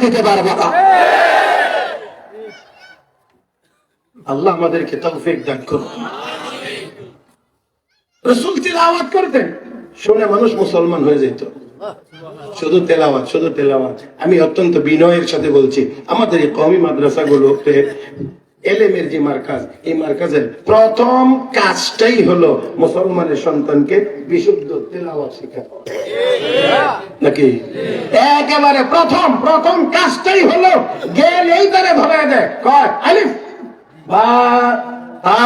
দিতে পারবো না। আল্লাহ আমাদেরকে তৌফিক দান করুন। রাসূল তিলাওয়াত করতেন, শুনে মানুষ মুসলমান হয়ে যেত। শুধু তেলাওয়াত, শুধু তেলাওয়াত। আমি অত্যন্ত বিনয়ের সাথে বলছি, আমাদের এই কওমি মাদ্রাসাগুলোতে এলেমের যে মার্কাজ, এই মার্কাজের প্রথম কাজটাই হলো মুসলমানের সন্তানকে বিশুদ্ধ তেলাওয়াত শেখানো, নাকি? একেবারে প্রথম কাজটাই হলো গেলেই তারে ধরে দেয়, কয় আলিফ বা তা,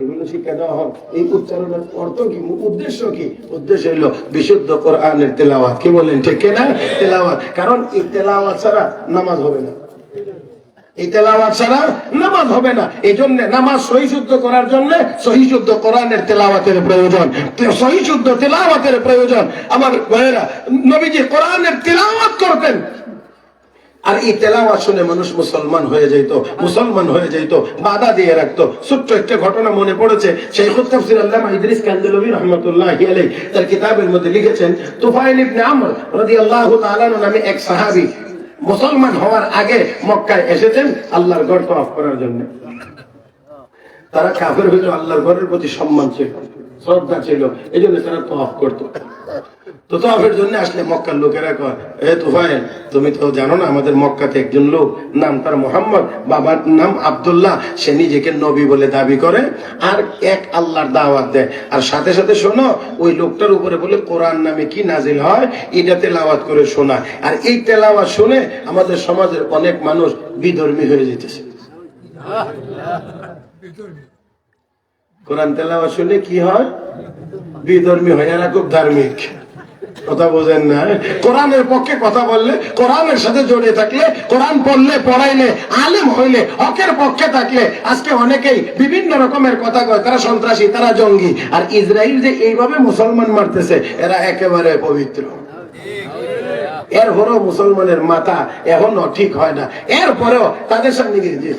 এগুলো শিক্ষা দেওয়া হয়। এই উচ্চারণের অর্থ কি, উদ্দেশ্য কি? উদ্দেশ্য হলো বিশুদ্ধ কোরআনের তেলাওয়াত। কি বলেন, ঠিক না? তেলাওয়াত। কারণ এই তেলাওয়াত ছাড়া নামাজ হবে না, এই তেলাওয়াত ছাড়া নামাজ হবে না। এই জন্য নামাজ সহিশুদ্ধ করার জন্য সহিশুদ্ধ কোরআনের তেলাওয়াতের প্রয়োজন, সহিশুদ্ধ তেলাওয়াতের প্রয়োজন। আমার ভাইয়েরা, নবীজি কোরআনের তেলাওয়াত করতেন, আর এই তেলাওয়াত শুনে মানুষ মুসলমান হয়ে যেত, মুসলমান হয়ে যেত, বাধা দিয়ে রাখতো। ছোট্ট একটা ঘটনা মনে পড়েছে, শাইখুত তাফসীর আল্লামা ইদ্রিস কান্দলভী রাহমাতুল্লাহি আলাইহি তার কিতাবের মধ্যে লিখেছেন, তুফাইল ইবনে আমর রাদিয়াল্লাহু তাআলা নামে এক সাহাবী মুসলমান হওয়ার আগে মক্কায় এসেছেন আল্লাহর ঘর তওয়াফ করার জন্য। তারা কাফের হইল, আল্লাহর ঘরের প্রতি সম্মান ছিল, শ্রদ্ধা ছিল, এই জন্য তারা তওয়াফ করতো। তো তওয়াফের জন্য আসলে মক্কার লোকেরা কয়, এ তুফাইল, তুমি তো জানো না আমাদের মক্কাতে একজন লোক, নাম তার মুহাম্মদ, বাবার নাম আব্দুল্লাহ, সে নিজেকে নবী বলে দাবি করে আর এক আল্লাহর দাওয়াত দেয়, আর সাথে সাথে শোনো ওই লোকটার উপরে বলে কোরআন নামে কি নাজিল হয় এটা তেলাওয়াত করে শোনায়। আর এই তেলাওয়াত শুনে আমাদের সমাজের অনেক মানুষ বিধর্মী হয়ে যেতেছে। কোরআন তেলাওয়াত শুনে কি হয়? বিধর্মী হয়। এরা খুব ধার্মিক, কথা বোঝেন না? কোরআনের পক্ষে কথা বললে, কোরআনের সাথে জড়িয়ে থাকলে, কোরআন পড়লে পড়াইলে, আলেম হইলে, হকের পক্ষে থাকলে আজকে অনেকেই বিভিন্ন রকমের কথা কয়, তারা সন্ত্রাসী, তারা জঙ্গি। আর ইসরায়েল যে এইভাবে মুসলমান মারতেছে, এরা একেবারে পবিত্র। এরপরেও মুসলমানের মাথা এখনো ঠিক হয় না, এরপরেও তাদের সামনে গিয়ে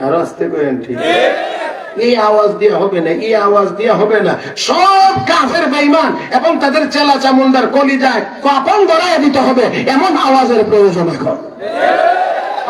আর আসতে করেন, ঠিক এই আওয়াজ দিয়ে হবে না, এই আওয়াজ দিয়ে হবে না। সব কাফের বেঈমান এবং তাদের চেলা চামুন্ডার কলিজায় কাপন ধরায় দিতে হবে, এমন আওয়াজের প্রয়োজন এখন।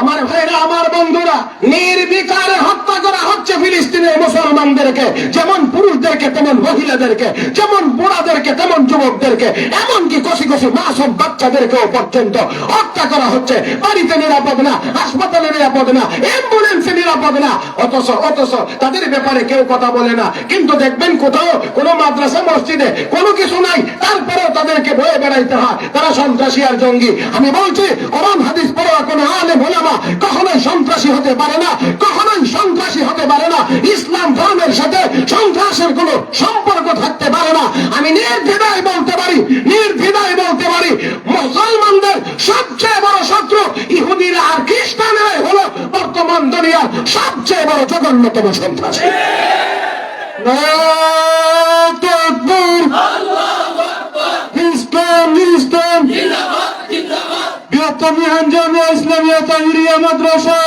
আমার ভাইরা, আমার বন্ধুরা, নির্বিকারে হত্যা করা হচ্ছে ফিলিস্তিনের মুসলমানদেরকে, যেমন পুরুষদেরকে তেমন মহিলাদেরকে, যেমন বুড়াদেরকে তেমন যুবকদেরকে, এমনকি কষি কষি মাসুম বাচ্চাদেরকেও পর্যন্ত হত্যা করা হচ্ছে। বাড়িতে নিরাপদ না, হাসপাতালে নিরাপদ না, অ্যাম্বুলেন্সে নিরাপদ না, অথচ তাদের ব্যাপারে কেউ কথা বলে না। কিন্তু দেখবেন কোথাও কোনো মাদ্রাসা মসজিদে কোনো কিছু নাই, তারপরেও তাদেরকে বয়ে বেড়াইতে হয় তারা সন্ত্রাসী আর জঙ্গি। আমি বলছি, কোরআন হাদিস পড়া কোনো আলেম ওলামা কখনোই সন্ত্রাসী হতে পারে না, কখনোই সন্ত্রাসী হতে পারে না। ইসলাম ধর্মের সাথে সন্ত্রাসের কোনো সম্পর্ক থাকতে পারে না। আমি নির্দ্বিধায় বলতে পারি, নির্দ্বিধায় বলতে পারি, মুসলমানদের সবচেয়ে বড় শত্রু ইহুদিরা আর খ্রিস্টানরাই হলো বর্তমান দুনিয়ার সবচেয়ে বড় জঘন্যতম সন্ত্রাসী। ইসলামিয়া তাহিরিয়া মাদ্রাসা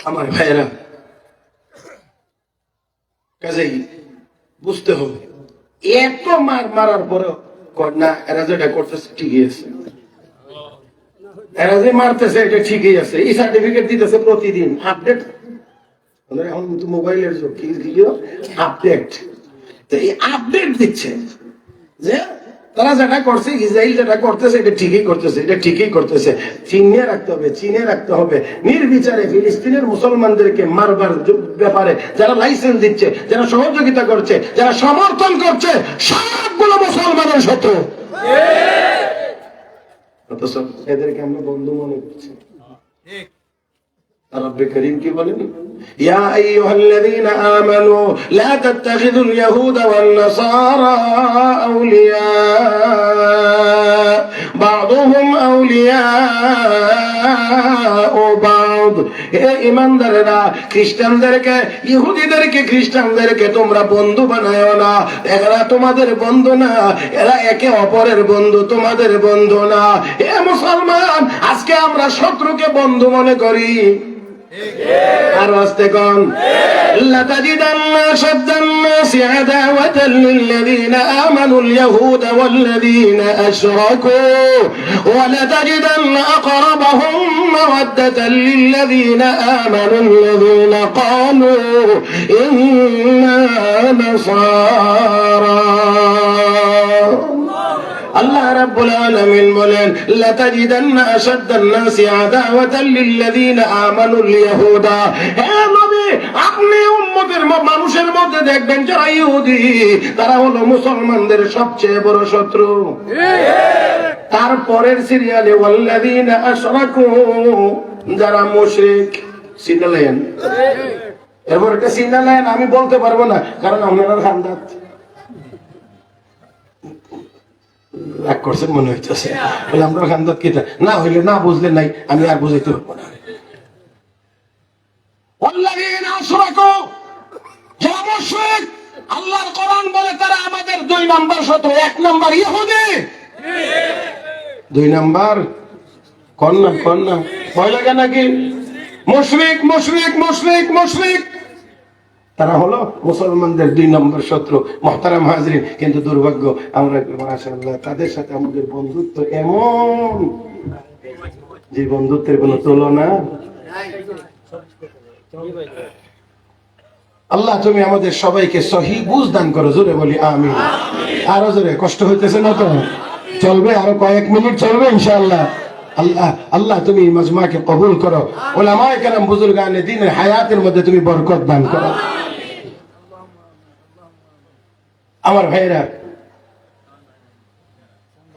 আমার ভাইয়েরা, কাজেই বুঝতে হবে, এত মারার পরেও না এরা যেটা করতেছে ঠিকই আছে, এরা যে মারতেছে এটা ঠিকই আছে, এই সার্টিফিকেট দিতেছে প্রতিদিন আপডেট। এখন তো মোবাইলের যুগ, কি দিল আপডেট, তো এই আপডেট দিচ্ছে যে তারা যেটা করছে, ইসরায়েল যেটা করতেছে এটা ঠিকই করতেছে, এটা ঠিকই করতেছে। চিনে রাখতে হবে, চিনে রাখতে হবে, নির্বিচারে ফিলিস্তিনের মুসলমানদেরকে মারবার ব্যাপারে যারা লাইসেন্স দিচ্ছে, যারা সহযোগিতা করছে, যারা সমর্থন করছে, সবগুলো মুসলমানের শত্রু। অথচ এদেরকে আমরা বন্ধু মনে করছি। রব্বে করিম কি বলেন? ইয়া আইয়ুহাল্লাযীনা আমানু লা তাত্তাখিযুল ইয়াহুদা ওয়ান নাসারা আউলিয়া বা'দুহুম আউলিয়াউ বা'দ ইয়াহুদ, হে ঈমানদারেরা, খ্রিস্টানদেরকে, ইহুদিদেরকে, খ্রিস্টানদেরকে তোমরা বন্ধু বানায়ো না। এরা তোমাদের বন্ধু না, এরা একে অপরের বন্ধু, তোমাদের বন্ধু না। হে মুসলমান, আজকে আমরা শত্রুকে বন্ধু মনে করি। আর আস্তে কোন লাতাজিদান্না আশাদ্দান নাসি আদাওয়াতান লিল্লাযীনা আমানুল ইয়াহুদা ওয়াল্লাযীনা আশরাকু ওয়া লাতাজিদান্না আকরাবাহুম মাওয়াদ্দাতান লিল্লাযীনা আমানুল্লাযীনা ক্বালু ইন্না নাসারা। আল্লাহ রাব্বুল আলামিন বলেন, লাতাজিদান্না আশাদ্দান নাসি আদাওয়াতান লিল্লাযীনা আমানুল ইয়াহুদা। হে নবী, আপনি উম্মতের মানুষের মধ্যে দেখবেন যারা ইহুদি, তারা হলো মুসলমানদের সবচেয়ে বড় শত্রু। তারপরের সিরিয়ালে ওয়াল্লাযীনা আশরাকু, যারা মুশরিক। সিনালেন, এরপর একটা সিনালেন আমি বলতে পারবো না, কারণ আপনারা খানদাত রাগ করছেন মনে হইতেছে, বলে আমরা খানদাত কি না হইলে না বুঝলে নাই, আমি আর বুঝাইতে পারবো না। আল্লাহর কোরআন বলে তারা আমাদের 2 নাম্বার শত্রু। 1 নাম্বার ইহুদি, 2 নাম্বার কন্যা ভয় লাগে নাকি? মুশরিক মুশরিক মুশরিক মুশরিক, তারা হলো মুসলমানদের 2 নম্বর শত্রু। মুহতারাম হাজরিন, কিন্তু দুর্ভাগ্য আমরা মাশাআল্লাহ তাদের সাথে আমাদের বন্ধুত্ব এমন যে বন্ধুত্বের কোনো তুলনা। আল্লাহ তুমি আমাদের সবাইকে সহি বুঝ দান করো, জোরে বলি আমিন। আরো জোরে, কষ্ট হইতেছে না তো? চলবে, আরো কয়েক মিনিট চলবে ইনশাআল্লাহ। আল্লাহ আল্লাহ তুমি মাজমাকে কবুল করো, উলামায়ে কেরাম বুজুর্গানে দ্বীনের হায়াতের মধ্যে তুমি বরকত দান করো। আমার ভাইরা,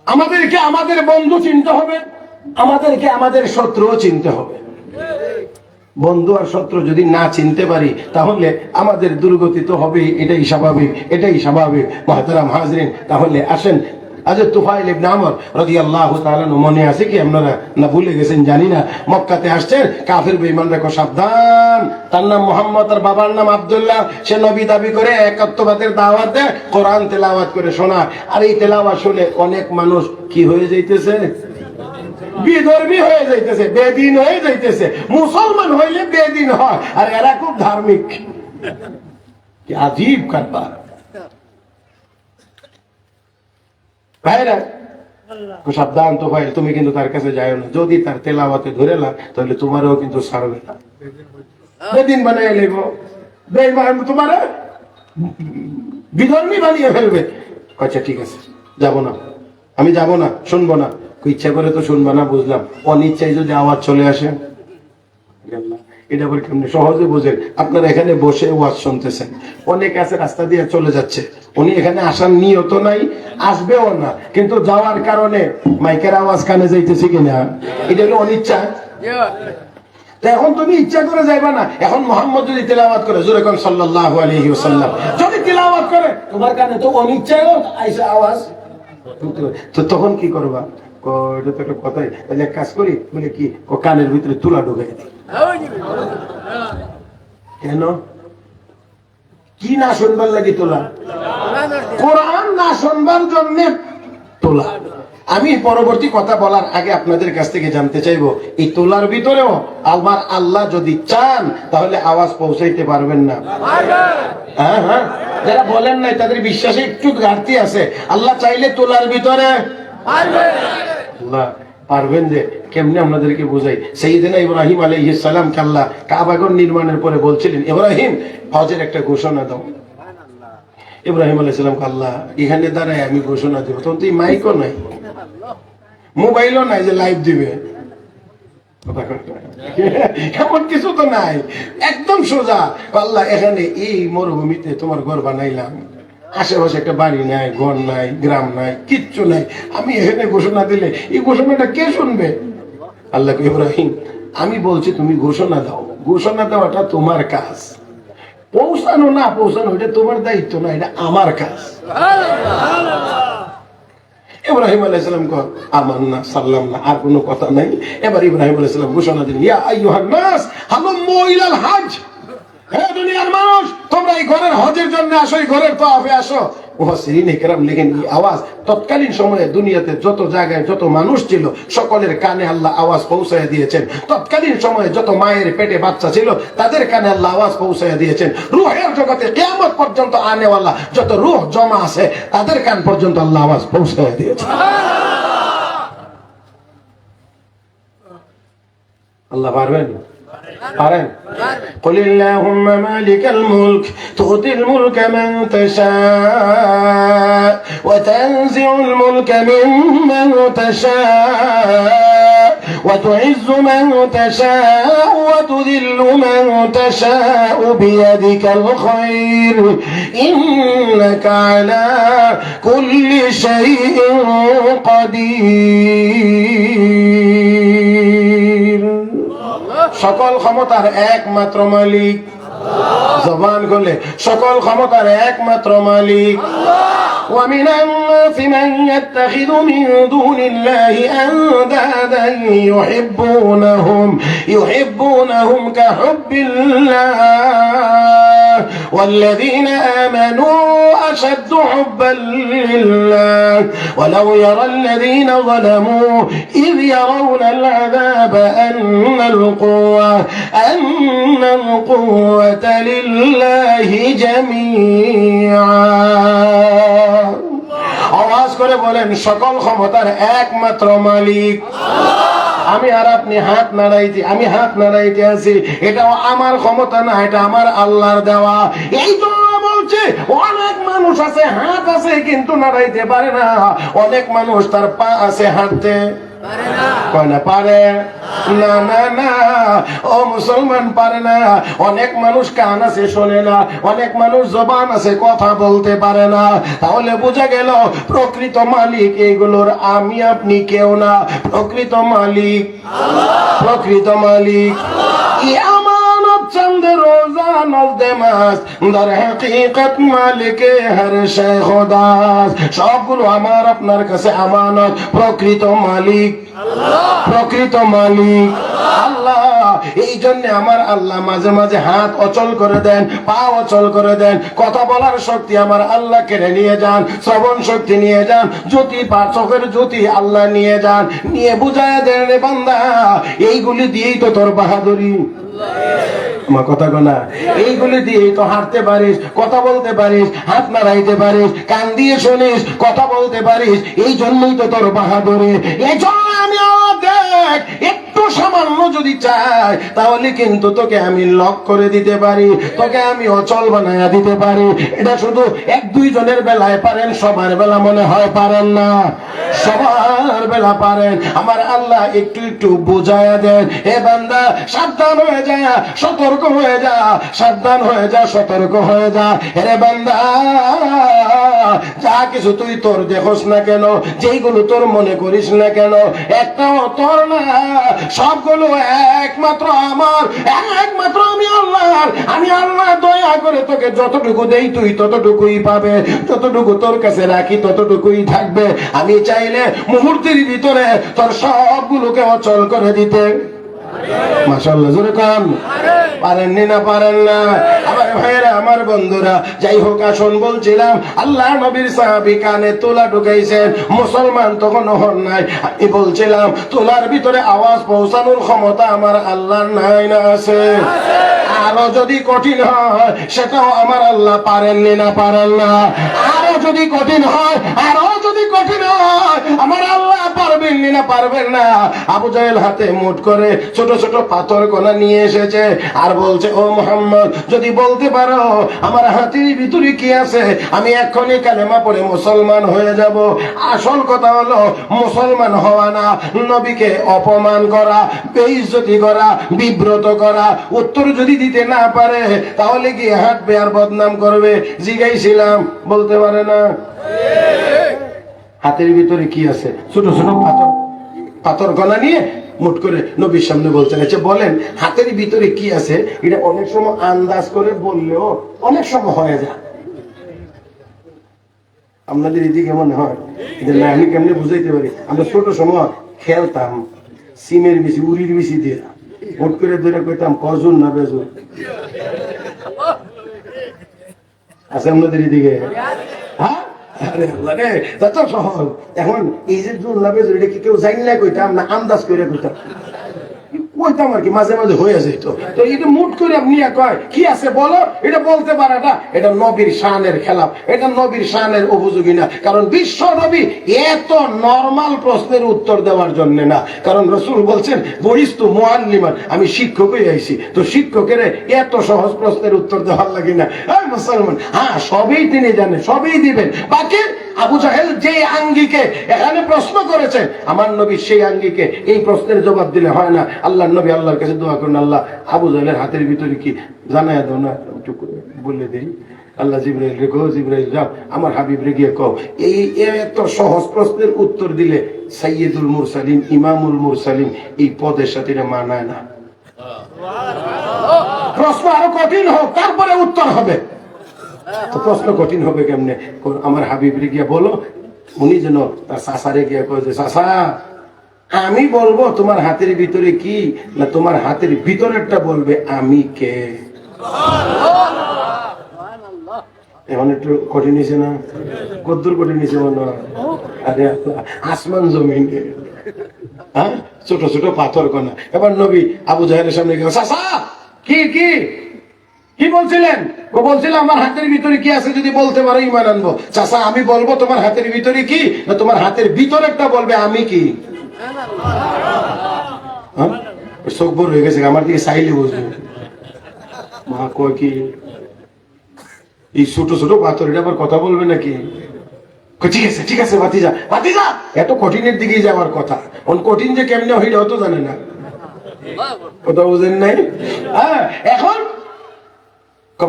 আমাদেরকে আমাদের বন্ধু চিনতে হবে, আমাদেরকে আমাদের শত্রুও চিনতে হবে। বন্ধু আর শত্রু যদি না চিনতে পারি তাহলে আমাদের দুর্গতি তো হবেই, এটাই স্বাভাবিক, এটাই স্বাভাবিক। মুহতারাম হাজরিন, তাহলে আসেন হযরত তুফাইল ইবনে আমর রাদিয়াল্লাহু তাআলা মনে আছে কি আপনারা, না ভুলে গেছেন জানি না। মক্কাতে আসছেন, কাফির বেঈমানরা কো সাবধান, তার নাম মুহাম্মদ আর বাবার নাম আব্দুল্লাহ, সে নবী দাবি করে একাত্মবাদের দাওয়াত দেয়, কোরআন তেলাওয়াত করে শোনায়। আর এই তেলাওয়াত শুনে অনেক মানুষ কি হয়ে যাইতেছে, বিধর্মী হয়ে যাইতেছে, বেদিন হয়ে যাইতেছে। মুসলমান হইলে বেদিন হয়, আর এরা খুব ধার্মিক। কি আজীব কারবার। ভাইরা সাবধান, তো ভাই তুমি কিন্তু তার কাছে যাও না, যদি তার তেলাওয়াতে ধরেলা তাহলে তোমারও কিন্তু ছাড়বে না, বেদিন বানিয়ে নেব, তোমার বিধর্মী বানিয়ে ফেলবে। আচ্ছা ঠিক আছে, যাবো না, আমি যাবো না, শুনবো না। ইচ্ছা করে তো শুনবো না, বুঝলাম। অনিচ্ছায় যদি আওয়াজ চলে আসে, এটা আবার কেমনি সহজে বোঝেন। আপনারা এখানে বসে ওয়াজ শুনতেছেন, অনেক আছে রাস্তা দিয়ে চলে যাচ্ছে, উনি এখানে আসার নিয়ত নাই, আসবেও না, কিন্তু যাওয়ার কারণে মাইকের আওয়াজ কানে যাইতেছে কিনা, এটা হলো অনিচ্ছা। তা এখন তুমি ইচ্ছা করে যাইবা না। এখন মুহাম্মদ যদি তেলাওয়াত করে, জোরে কোন সাল্লাল্লাহু আলাইহি ওয়াসাল্লাম, যদি তেলাওয়াত করে তোমার কানে তো অনিচ্ছায়ও আইসা আওয়াজ, তো তখন কি করবা? এটা তো একটা কথাই, তাহলে এক কাজ করি, বলে কি ও কানের ভিতরে তুলা ঢুকাই দিই। কেন? কি না শুনবার লাগে তোলা? কোরআন না শুনবার জন্য তোলা। আমি পরবর্তী কথা বলার আগে আপনাদের কাছ থেকে জানতে চাইবো, এই তোলার ভিতরেও আমার আল্লাহ যদি চান তাহলে আওয়াজ পৌঁছাইতে পারবেন না? হ্যাঁ হ্যাঁ, যারা বলেন নাই তাদের বিশ্বাসে একটু ঘাটতি আছে। আল্লাহ চাইলে তোলার ভিতরে আল্লাহ পারবেন। যে কেমনে আপনাদেরকে বুঝাই, সাইয়েদনা ইব্রাহিম আলাইহিস সালাম কে আল্লাহ কাবাগর নির্মাণের পরে বলছিলেন, ইব্রাহিম হজের একটা ঘোষণা দাও। ইব্রাহিম আলাইহিস সালাম কে আল্লাহ এখানে দাঁড়ায় আমি ঘোষণা দেব, তখন তুই মাইকও নাই, মোবাইলও নাই যে লাইভ দিবে, এমন কিছু তো নাই, একদম সোজা। আল্লাহ এখানে এই মরুভূমিতে তোমার ঘর বানাইলাম, আশেপাশে একটা বাড়ি নাই, ঘর নাই, গ্রাম নাই, কিচ্ছু নাই, আমি এখানে ঘোষণা দিলে এই ঘোষণাটা কে শুনবে? আল্লাহ ইব্রাহিম আমি বলছি তুমি ঘোষণা দাও, ঘোষণা দেওয়াটা তোমার কাজ, পৌঁছানো না পৌঁছানো এটা তোমার দায়িত্ব না, এটা আমার কাজ। ইব্রাহিম আলাইহিস সালাম কয় আমান্না সাল্লাম না, আর কোনো কথা নাই। এবার ইব্রাহিম আলাইহিস সালাম ঘোষণা দিলেন, ইয়া আইয়ুহান নাস হালুম্মু ইলাল হজ, হে দুনিয়ার মানুষ তোমরা এই ঘরের হজের জন্য আসো, এই ঘরের তাওয়াফে আসো। মুফাসসিরিন ইকরাম লিখেন এই আওয়াজ তৎকালীন সময়ে দুনিয়াতে যত জায়গায় যত মানুষ ছিল সকলের কানে আল্লাহ আওয়াজ পৌঁছায় দিয়েছেন। তৎকালীন সময়ে যত মায়ের পেটে বাচ্চা ছিল তাদের কানে আল্লাহ আওয়াজ পৌঁছায় দিয়েছেন। রূহের জগতে কিয়ামত পর্যন্ত আনেওয়ালা যত রূহ জমা আছে তাদের কান পর্যন্ত আল্লাহ আওয়াজ পৌঁছায় দিয়েছেন। আল্লাহ পারবেন? পারেন? قل اللهم مالك الملك تؤتي الملك من تشاء وتنزع الملك ممن تشاء وتعز من تشاء وتذل من تشاء بيدك الخير إنك على كل شيء قدير। সকল ক্ষমতার একমাত্র মালিক। জবান খুলে সকল ক্ষমতার একমাত্র মালিক। ومن الناس من يتخذ من دون الله أندادا يحبونهم كحب الله والذين آمنوا أشد حبا لله ولو يرى الذين ظلموا إذ يرون العذاب أن القوة لله جميعا। আওয়াজ করে বলেন সকল ক্ষমতার একমাত্র মালিক। আমি আর আপনি হাত নাড়াইতে আছি, এটাও আমার ক্ষমতা না, এটা আমার আল্লাহর দেওয়া। এই জন্য বলছে অনেক মানুষ আছে হাত আছে কিন্তু নাড়াইতে পারে না, অনেক মানুষ তার পা আছে হাঁটতে কয় না পারে না, না না ও মুসলমান পারে না। অনেক মানুষ কান আছে শোনে না, অনেক মানুষ জবান আছে কথা বলতে পারে না। তাহলে বোঝা গেল প্রকৃত মালিক এইগুলোর আমি আপনি কেউ না, প্রকৃত মালিক প্রকৃত মালিক। चंद रोजा नजदे मस्त दर हकीकत मालिके हर शे खुदास। সবগুলো আমার আপনার কাছে আমানত। প্রকৃত মালিক প্রকৃত মালিক আল্লাহ। এই জন্য আমার আল্লাহ মাঝে মাঝে হাত অচল করে দেন, পা অচল করে দেন, কথা বলার শক্তি আমার আল্লাহ কেড়ে নিয়ে যান, শ্রবণ শক্তি নিয়ে যান, জ্যোতি চোখের জ্যোতি আল্লাহ নিয়ে যান, নিয়ে বুঝায় দেন রে বান্দা এইগুলি দিয়েই তো তোর বাহাদুরি। আমার কথা গোনা, এইগুলি দিয়েই তো হাঁটতে পারিস, কথা বলতে পারিস, হাত নাড়াইতে পারিস, কান দিয়ে শুনিস, কথা বলতে পারিস, এই জন্যই তো তোর বাহাদুরি। এই জন্য আমি দেখ একটু সামান্য যদি চাই তাহলে কিন্তু তোকে আমি লক করে দিতে পারি, তোকে আমি অচল বানায়া দিতে পারি। এটা শুধু এক দুই জনের বেলায় পারেন, সবার বেলা মনে হয় পারেন না, সবার বেলা পারেন। আমার আল্লাহ একটু একটু বুঝায়া দেন, হে বান্দা সাবধান হয়ে যা, সতর্ক হয়ে যা, সাবধান হয়ে যা, সতর্ক হয়ে যা। হে বান্দা যা কিছু তুই তোর দেখোস না কেন, যেইগুলো তোর মনে করিস না কেন, একটাও তোর না, সবগুলো একমাত্র আমার, একমাত্র আমি আল্লাহর। আমি আল্লাহ দয়া করে তোকে যতটুকু দেই তুই ততটুকুই পাবে, যতটুকু তোর কাছে রাখি ততটুকুই থাকবে। আমি চাইলে মুহূর্তের ভিতরে তোর সবগুলোকে অচল করে দিতে। মাশাআল্লাহ জোরে কান পারেননি না পারেন না আমার ভাইয়েরা, আমার বন্ধুরা। যাই হোক আসুন, বলছিলাম আল্লাহ নবীর সাহাবী কানে তুলা ঢুকাইছেন, মুসলমান তখন হন নাই। আমি বলছিলাম তুলার ভিতরে আওয়াজ পৌঁছানোর ক্ষমতা আমার আল্লাহর নাই না আছে? আরো যদি কঠিন হয় সেটাও আমার আল্লাহ পারেননি না পারেন না? আরো যদি কঠিন হয়, আরো যদি কঠিন হয় আমার আল্লাহ পারবেননি না পারবেন না? আবু জাহেল হাতে মুঠ করে ছোট ছোট পাথর কোনা নিয়ে এসেছে আর বলছে, ও মুহাম্মদ যদি বলতে পারো আমার হাতের ভিতরে কি আছে আমি এক্ষুনি কালেমা পড়ে মুসলমান হয়ে যাব। আসল কথা হলো মুসলমান হওয়া না, নবীকে অপমান করা, বেইজ্জতি করা, বিব্রত করা। উত্তর যদি দিতে না পারে তাহলে কি হাঁটবে আর বদনাম করবে। জিজ্ঞাইছিলাম, বলতে পারে না। হাতের ভিতরে কি আছে? ছোট ছোট পাথর গলা নিয়ে মুঠ করে নবীর সামনে বলছেন, আচ্ছা বলেন হাতের ভিতরে কি আছে? এটা অনেক সময় আন্দাজ করে বললেও অনেক সময় হয়ে যায়। আপনাদের এদিকে মনে হয় যে না, আমি কেমনে বুঝাইতে পারি। আমরা ছোট সময় খেলতাম সিমের বেশি, উড়ির বেশি দিয়ে ভোট করে ধরে কইতাম কজন না বেজন আছে আপনাদের এদিকে। হ্যাঁ, আরে আল্লাহ রে, যত সহজ। এখন এই যে জোর না বেজন, এটা কি কেউ জানি না কইতাম না আন্দাজ করে কইতাম, কইতাম আর কি, মাঝে মাঝে হয়ে যেত। তো এটা মুট করে আপনি কয় কি আছে বলো, এটা বলতে পারে না, এটা নবীর শানের খেলাফ, এটা নবীর শানের উপযোগী না। কারণ বিশ্ব নবী এত নরমাল প্রশ্নের উত্তর দেওয়ার জন্য না, কারণ রাসূল বলছেন বহিস্তু মুআল্লিমান, আমি শিক্ষক হয়ে আইছি, তো শিক্ষকের এত সহজ প্রশ্নের উত্তর দেওয়ার লাগে না। এই মুসলমান, হ্যাঁ সবই তিনি জানেন, সবই দিবেন। বাকি আবু জাহেল যে আঙ্গিকে এখানে প্রশ্ন করেছে, আমার নবী সেই আঙ্গিকে এই প্রশ্নের জবাব দিলে হয় না। আল্লাহ নবী আল্লাহর কাছে দোয়া করুন, আল্লাহ আবু জাহেলের হাতের ভিতরে কি জানায় দাও না, একটু বলে দিই। আল্লাহ জিবরাইল রে কও, জিবরাইল যাও আমার হাবিব রে গিয়ে কও। এই এত সহজ প্রশ্নের উত্তর দিলে সাইয়্যিদুল মুরসালিন, ইমামুল মুরসালিন এই পদের সাথে মানায় না। প্রশ্ন আরো কঠিন হোক, তারপরে উত্তর হবে। তো প্রশ্ন কঠিন হবে কেমনে? আমার হাবিব রে গিয়া বলো, উনি যেন তার চাচারে গিয়া কয় যে চাচা আমি বলবো তোমার হাতের ভিতরে কি, না তোমার হাতের ভিতরেরটা বলবে আমি কে। এখন একটু কঠিন হয়েছে না? কদ্দুর কঠিন হয়েছে মনে হয়? আরে আসমান জমিন, হ্যাঁ ছোট ছোট পাথর কণা। এবার নবী আবু জাহেলের সামনে গেল, চাচা কি কি কি বলছিলেন? বলছিলাম আমার হাতের ভিতরে কি আছে যদি বলতে পারো ঈমান আনবো। চাচা আমি বলবো তোমার হাতের ভিতরে কি, না তোমার হাতের ভিতরেরটা বলবে আমি কি। চোখ বড় হয়ে গেছে, আমার দিকে চাইলে বুঝবে। মা কয় কি এই ছোট ছোট পাথর, এটা আবার কথা বলবে নাকি? ঠিক আছে ঠিক আছে ভাতিজা, ভাতিজা এত কঠিনের দিকে যাওয়ার কথা, কঠিন যে কেমনে হইলে অত জানে না, কথা বুঝেন নাই? হ্যাঁ, এখন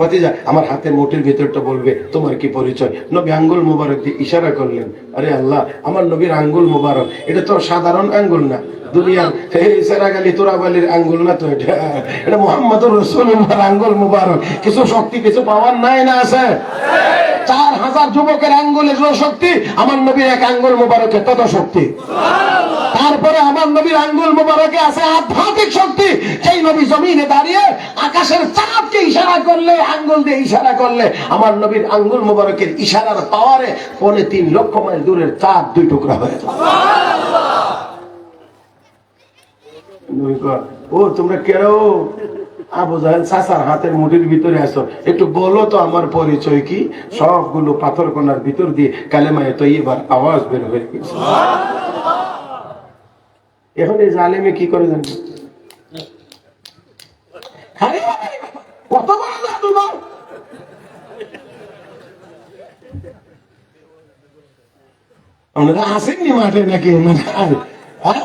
ভাতিজা আমার হাতের মুঠির ভিতরটা বলবে তোমার কি পরিচয়। নবী আঙ্গুল মুবারক দিয়ে ইশারা করলেন। আরে আল্লাহ, আমার নবীর আঙ্গুল মুবারক এটা তো সাধারণ আঙ্গুল না, দুনিয়ার সেরাগালি তোরাবালির আঙ্গুল না, তো এটা মুহাম্মদুর রাসূলুল্লাহর আঙ্গুল মুবারক। কিছু শক্তি কিছু পাওয়ার নাই না আছে? 4000 যুবকের আঙ্গুলের শক্তি, আমার নবীর এক আঙ্গুল মুবারকে তত শক্তি। তারপরে আমার নবীর আঙ্গুল মুবারকে আছে আধ্যাত্মিক শক্তি। সেই নবী জমিনে দাঁড়িয়ে আকাশের চাঁদকে ইশারা করলে, আঙ্গুল দিয়ে ইশারা করলে, আমার নবীর আঙ্গুল মুবারকের ইশারার পাওয়ারে 3.5 লক্ষ মাইল দূরের চাঁদ 2 টুকরা হয়ে যায়। ও তোমরা কেউ আবু জাহেল চাচার হাতের মুঠির ভিতরে আছো, একটু বলো তো আমার পরিচয় কি। সবগুলো পাথর কোনার ভিতর দিয়ে কালেমায়ে তয়্যিবার আওয়াজ বের হয়ে গেছে। এখন এই জালেমে কি করে জানেন? কত বড় জাদুঘর! আপনারা আসেননি মাঠে নাকি?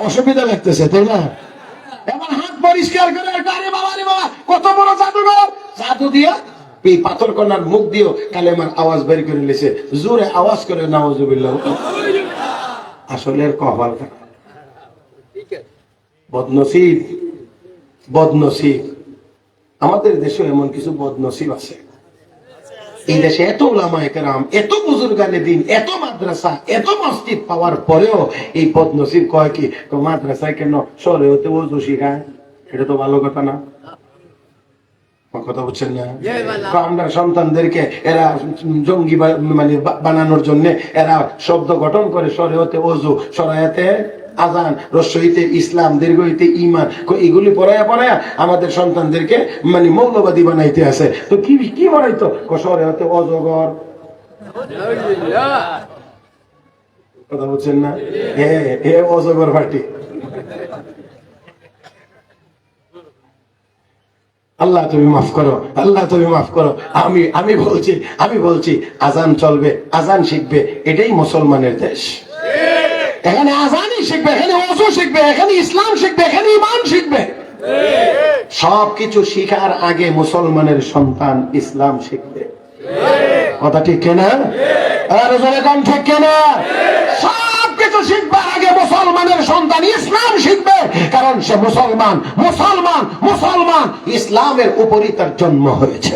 অসুবিধা লাগতেছে তাই না? এবার হাত পরিষ্কার করে, আরে বাবা রে বাবা, কত বড় জাদুঘর! জাদু দিয়া এই পাথর কণার মুখ দিয়েও কালেমার আওয়াজ বের করে নিয়েছে, জোরে আওয়াজ করে নাউজুবিল্লাহ। আসলে আর কপাল খারাপ, বদনসিব বদনসিব। আমাদের দেশে এমন কিছু বদনসিব আছে। এই দেশে এত উলামায়ে কেরাম, এত বুজুর্গানে দিন, এত মাদ্রাসা, এত মসজিদ পাওয়ার পরেও এই বদনসিব কয় কি মাদ্রাসায় কেন শহরে হতে ওযু শিখায়? এটা তো ভালো কথা না, কথা বুঝছেন না? আমরা সন্তানদেরকে এরা জঙ্গি মানে বানানোর জন্য এরা শব্দ গঠন করে, শহরে হতে ওযু, সরায়াতে আজান, রস্যইতে ইসলাম, দীর্ঘইতে ঈমান, এগুলি পড়ায়া পড়ায়া আমাদের সন্তানদেরকে মানে মৌলবাদী বানাইতে আছে। তো কি কি বানাইতো? শহরে হতে অজগর, কথা বলছেন না? হে অজগর পার্টি। আল্লাহ তুমি মাফ করো, আল্লাহ তুমি মাফ করো। আমি বলছি আজান চলবে, আজান শিখবে, এটাই মুসলমানের দেশ। এখানে আজানই শিখবে, এখানে ওযু শিখবে, এখানে ইসলাম শিখবে, এখানে ঈমান শিখবে। সবকিছু শিখার আগে মুসলমানের সন্তান ইসলাম শিখবে। কথা ঠিক কিনা? আর জোরে কোন ঠিক কিনা? সবকিছু শিখবার আগে মুসলমানের সন্তান ইসলাম শিখবে, কারণ সে মুসলমান। মুসলমান মুসলমান ইসলামের উপরই তার জন্ম হয়েছে।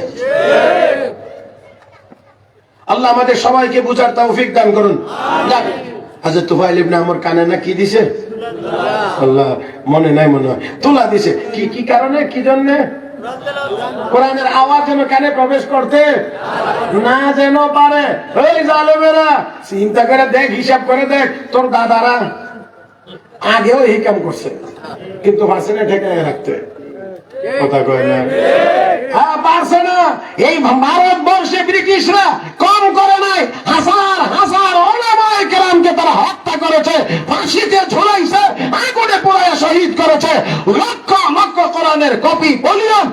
আল্লাহ আমাদের সবাইকে বুঝার তৌফিক দান করুন। হযরত তুফাইল ইবনে আমর কানে না কি দিছে? আল্লাহ মনে নাই, মনে হয় তুলা দিছে। কি কি কারণে, কি জন্য? কোরআনের আওয়াজ যেন কানে প্রবেশ করতে না যেন পারে। ওই জালেমেরা চিন্তা করে দেখ, হিসাব করে দেখ, তোর দাদারা আগেও এই কাম করছে, কিন্তু পারছে না ঠেকায় রাখতে। কথা কয় না? হ্যাঁ, পারছে না। এই ভারতবর্ষে ব্রিটিশরা কম করে নাই, হাজার হাজার ওলামায়ে কেরামকে তারা হত্যা করেছে, ফাঁসিতে ঝুলাইছে, আগুনে পোড়ায় শহীদ করেছে। লক্ষ লক্ষ কোরআনের কপি বলিয়ন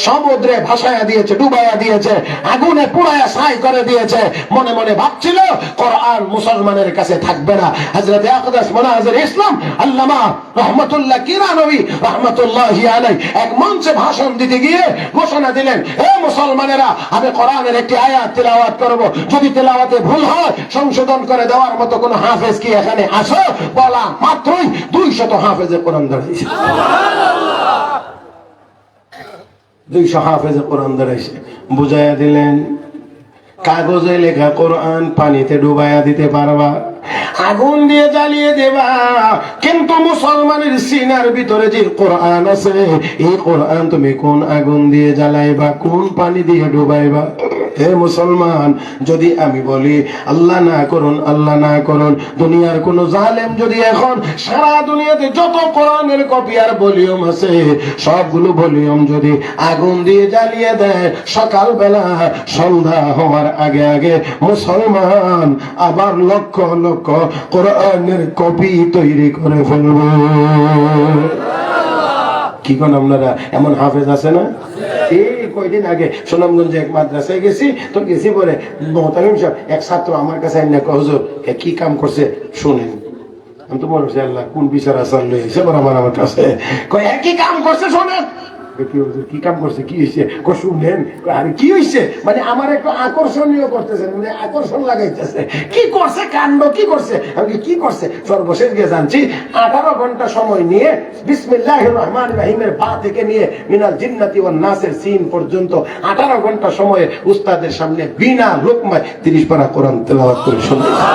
সমুদ্রে ভাসায়া দিয়েছে, ডুবাইয়া দিয়েছে, আগুনে পুড়ায়া ছাই করে দিয়েছে। মনে মনে ভাবছিল কোরআন মুসলমানের কাছে থাকবে না। হযরত আকদাস মুনাজির ইসলাম আল্লামা রহমাতুল্লাহ কিরানবী রাহমাতুল্লাহি আলাইহি এক মঞ্চে ভাষণ দিতে গিয়ে ঘোষণা দিলেন, হে মুসলমানেরা, আমি কোরআনের একটি আয়াত তেলাওয়াত করব, যদি তেলাওয়াতে ভুল হয় সংশোধন করে দেওয়ার মতো কোন হাফেজ কি এখানে আসো? বলা মাত্রই 200 হাফেজে কোরআন দাঁড়িয়েছে। সুবহানাল্লাহ। 200 হাফেজে কোরআন দাঁড়াইছে। বুঝাইয়া দিলেন, কাগজে লেখা কোরআন পানিতে ডুবাইয়া দিতে পারবা, আগুন দিয়ে জ্বালিয়ে দেবা, কিন্তু মুসলমানের সিনার ভিতরে যে কোরআন আছে, এই কোরআন তুমি কোন আগুন দিয়ে জ্বালাইবা, কোন পানি দিয়ে ডুবাইবা? হে মুসলমান, যদি আমি বলি আল্লাহ না করুন, আল্লাহ না করুন, দুনিয়ার কোন জালেম যদি এখন সারা দুনিয়াতে যত কোরআনের কপি আর ভলিউম আছে সবগুলো ভলিউম যদি আগুন দিয়ে জ্বালিয়ে দেয়, সকালবেলা সন্ধ্যা হওয়ার আগে আগে মুসলমান আবার লক্ষ লক্ষ কোরআনের কপি তৈরি করে ফেলবে। কি কোন আপনারা এমন হাফেজ আছে না? এই কয়দিন আগে সুনামগঞ্জে এক মাদ্রাসায় গেছি, তো গেছি পরে মোহতামিম সাহেব এক ছাত্র আমার কাছে হুজুর কি কাম করছে শুনেন। আমি তো মনে হচ্ছে আল্লাহ কোন বিচার আসার লইছে আমার কাছে, একই কাম করছে শোনেন। কি কাম করছে, কি হয়েছে? শুনলেন? আরে কি হয়েছে মানে আমার একটু আকর্ষণীয় করতেছে, মানে আকর্ষণ লাগাইতেছে। কি করছে কাণ্ড, কি করছে? আমি কি করছে? সর্বশেষ গিয়ে জানছি 18 ঘন্টা সময় নিয়ে বিসমিল্লাহির রহমানির রহিমের বা থেকে নিয়ে মিনাল জিন্নাতি ওয়ান নাসের সিন পর্যন্ত 18 ঘন্টা সময়ে উস্তাদের সামনে বিনা লোকমায় 30 পারা কোরআন তেলাওয়াত করে শুনতেছে।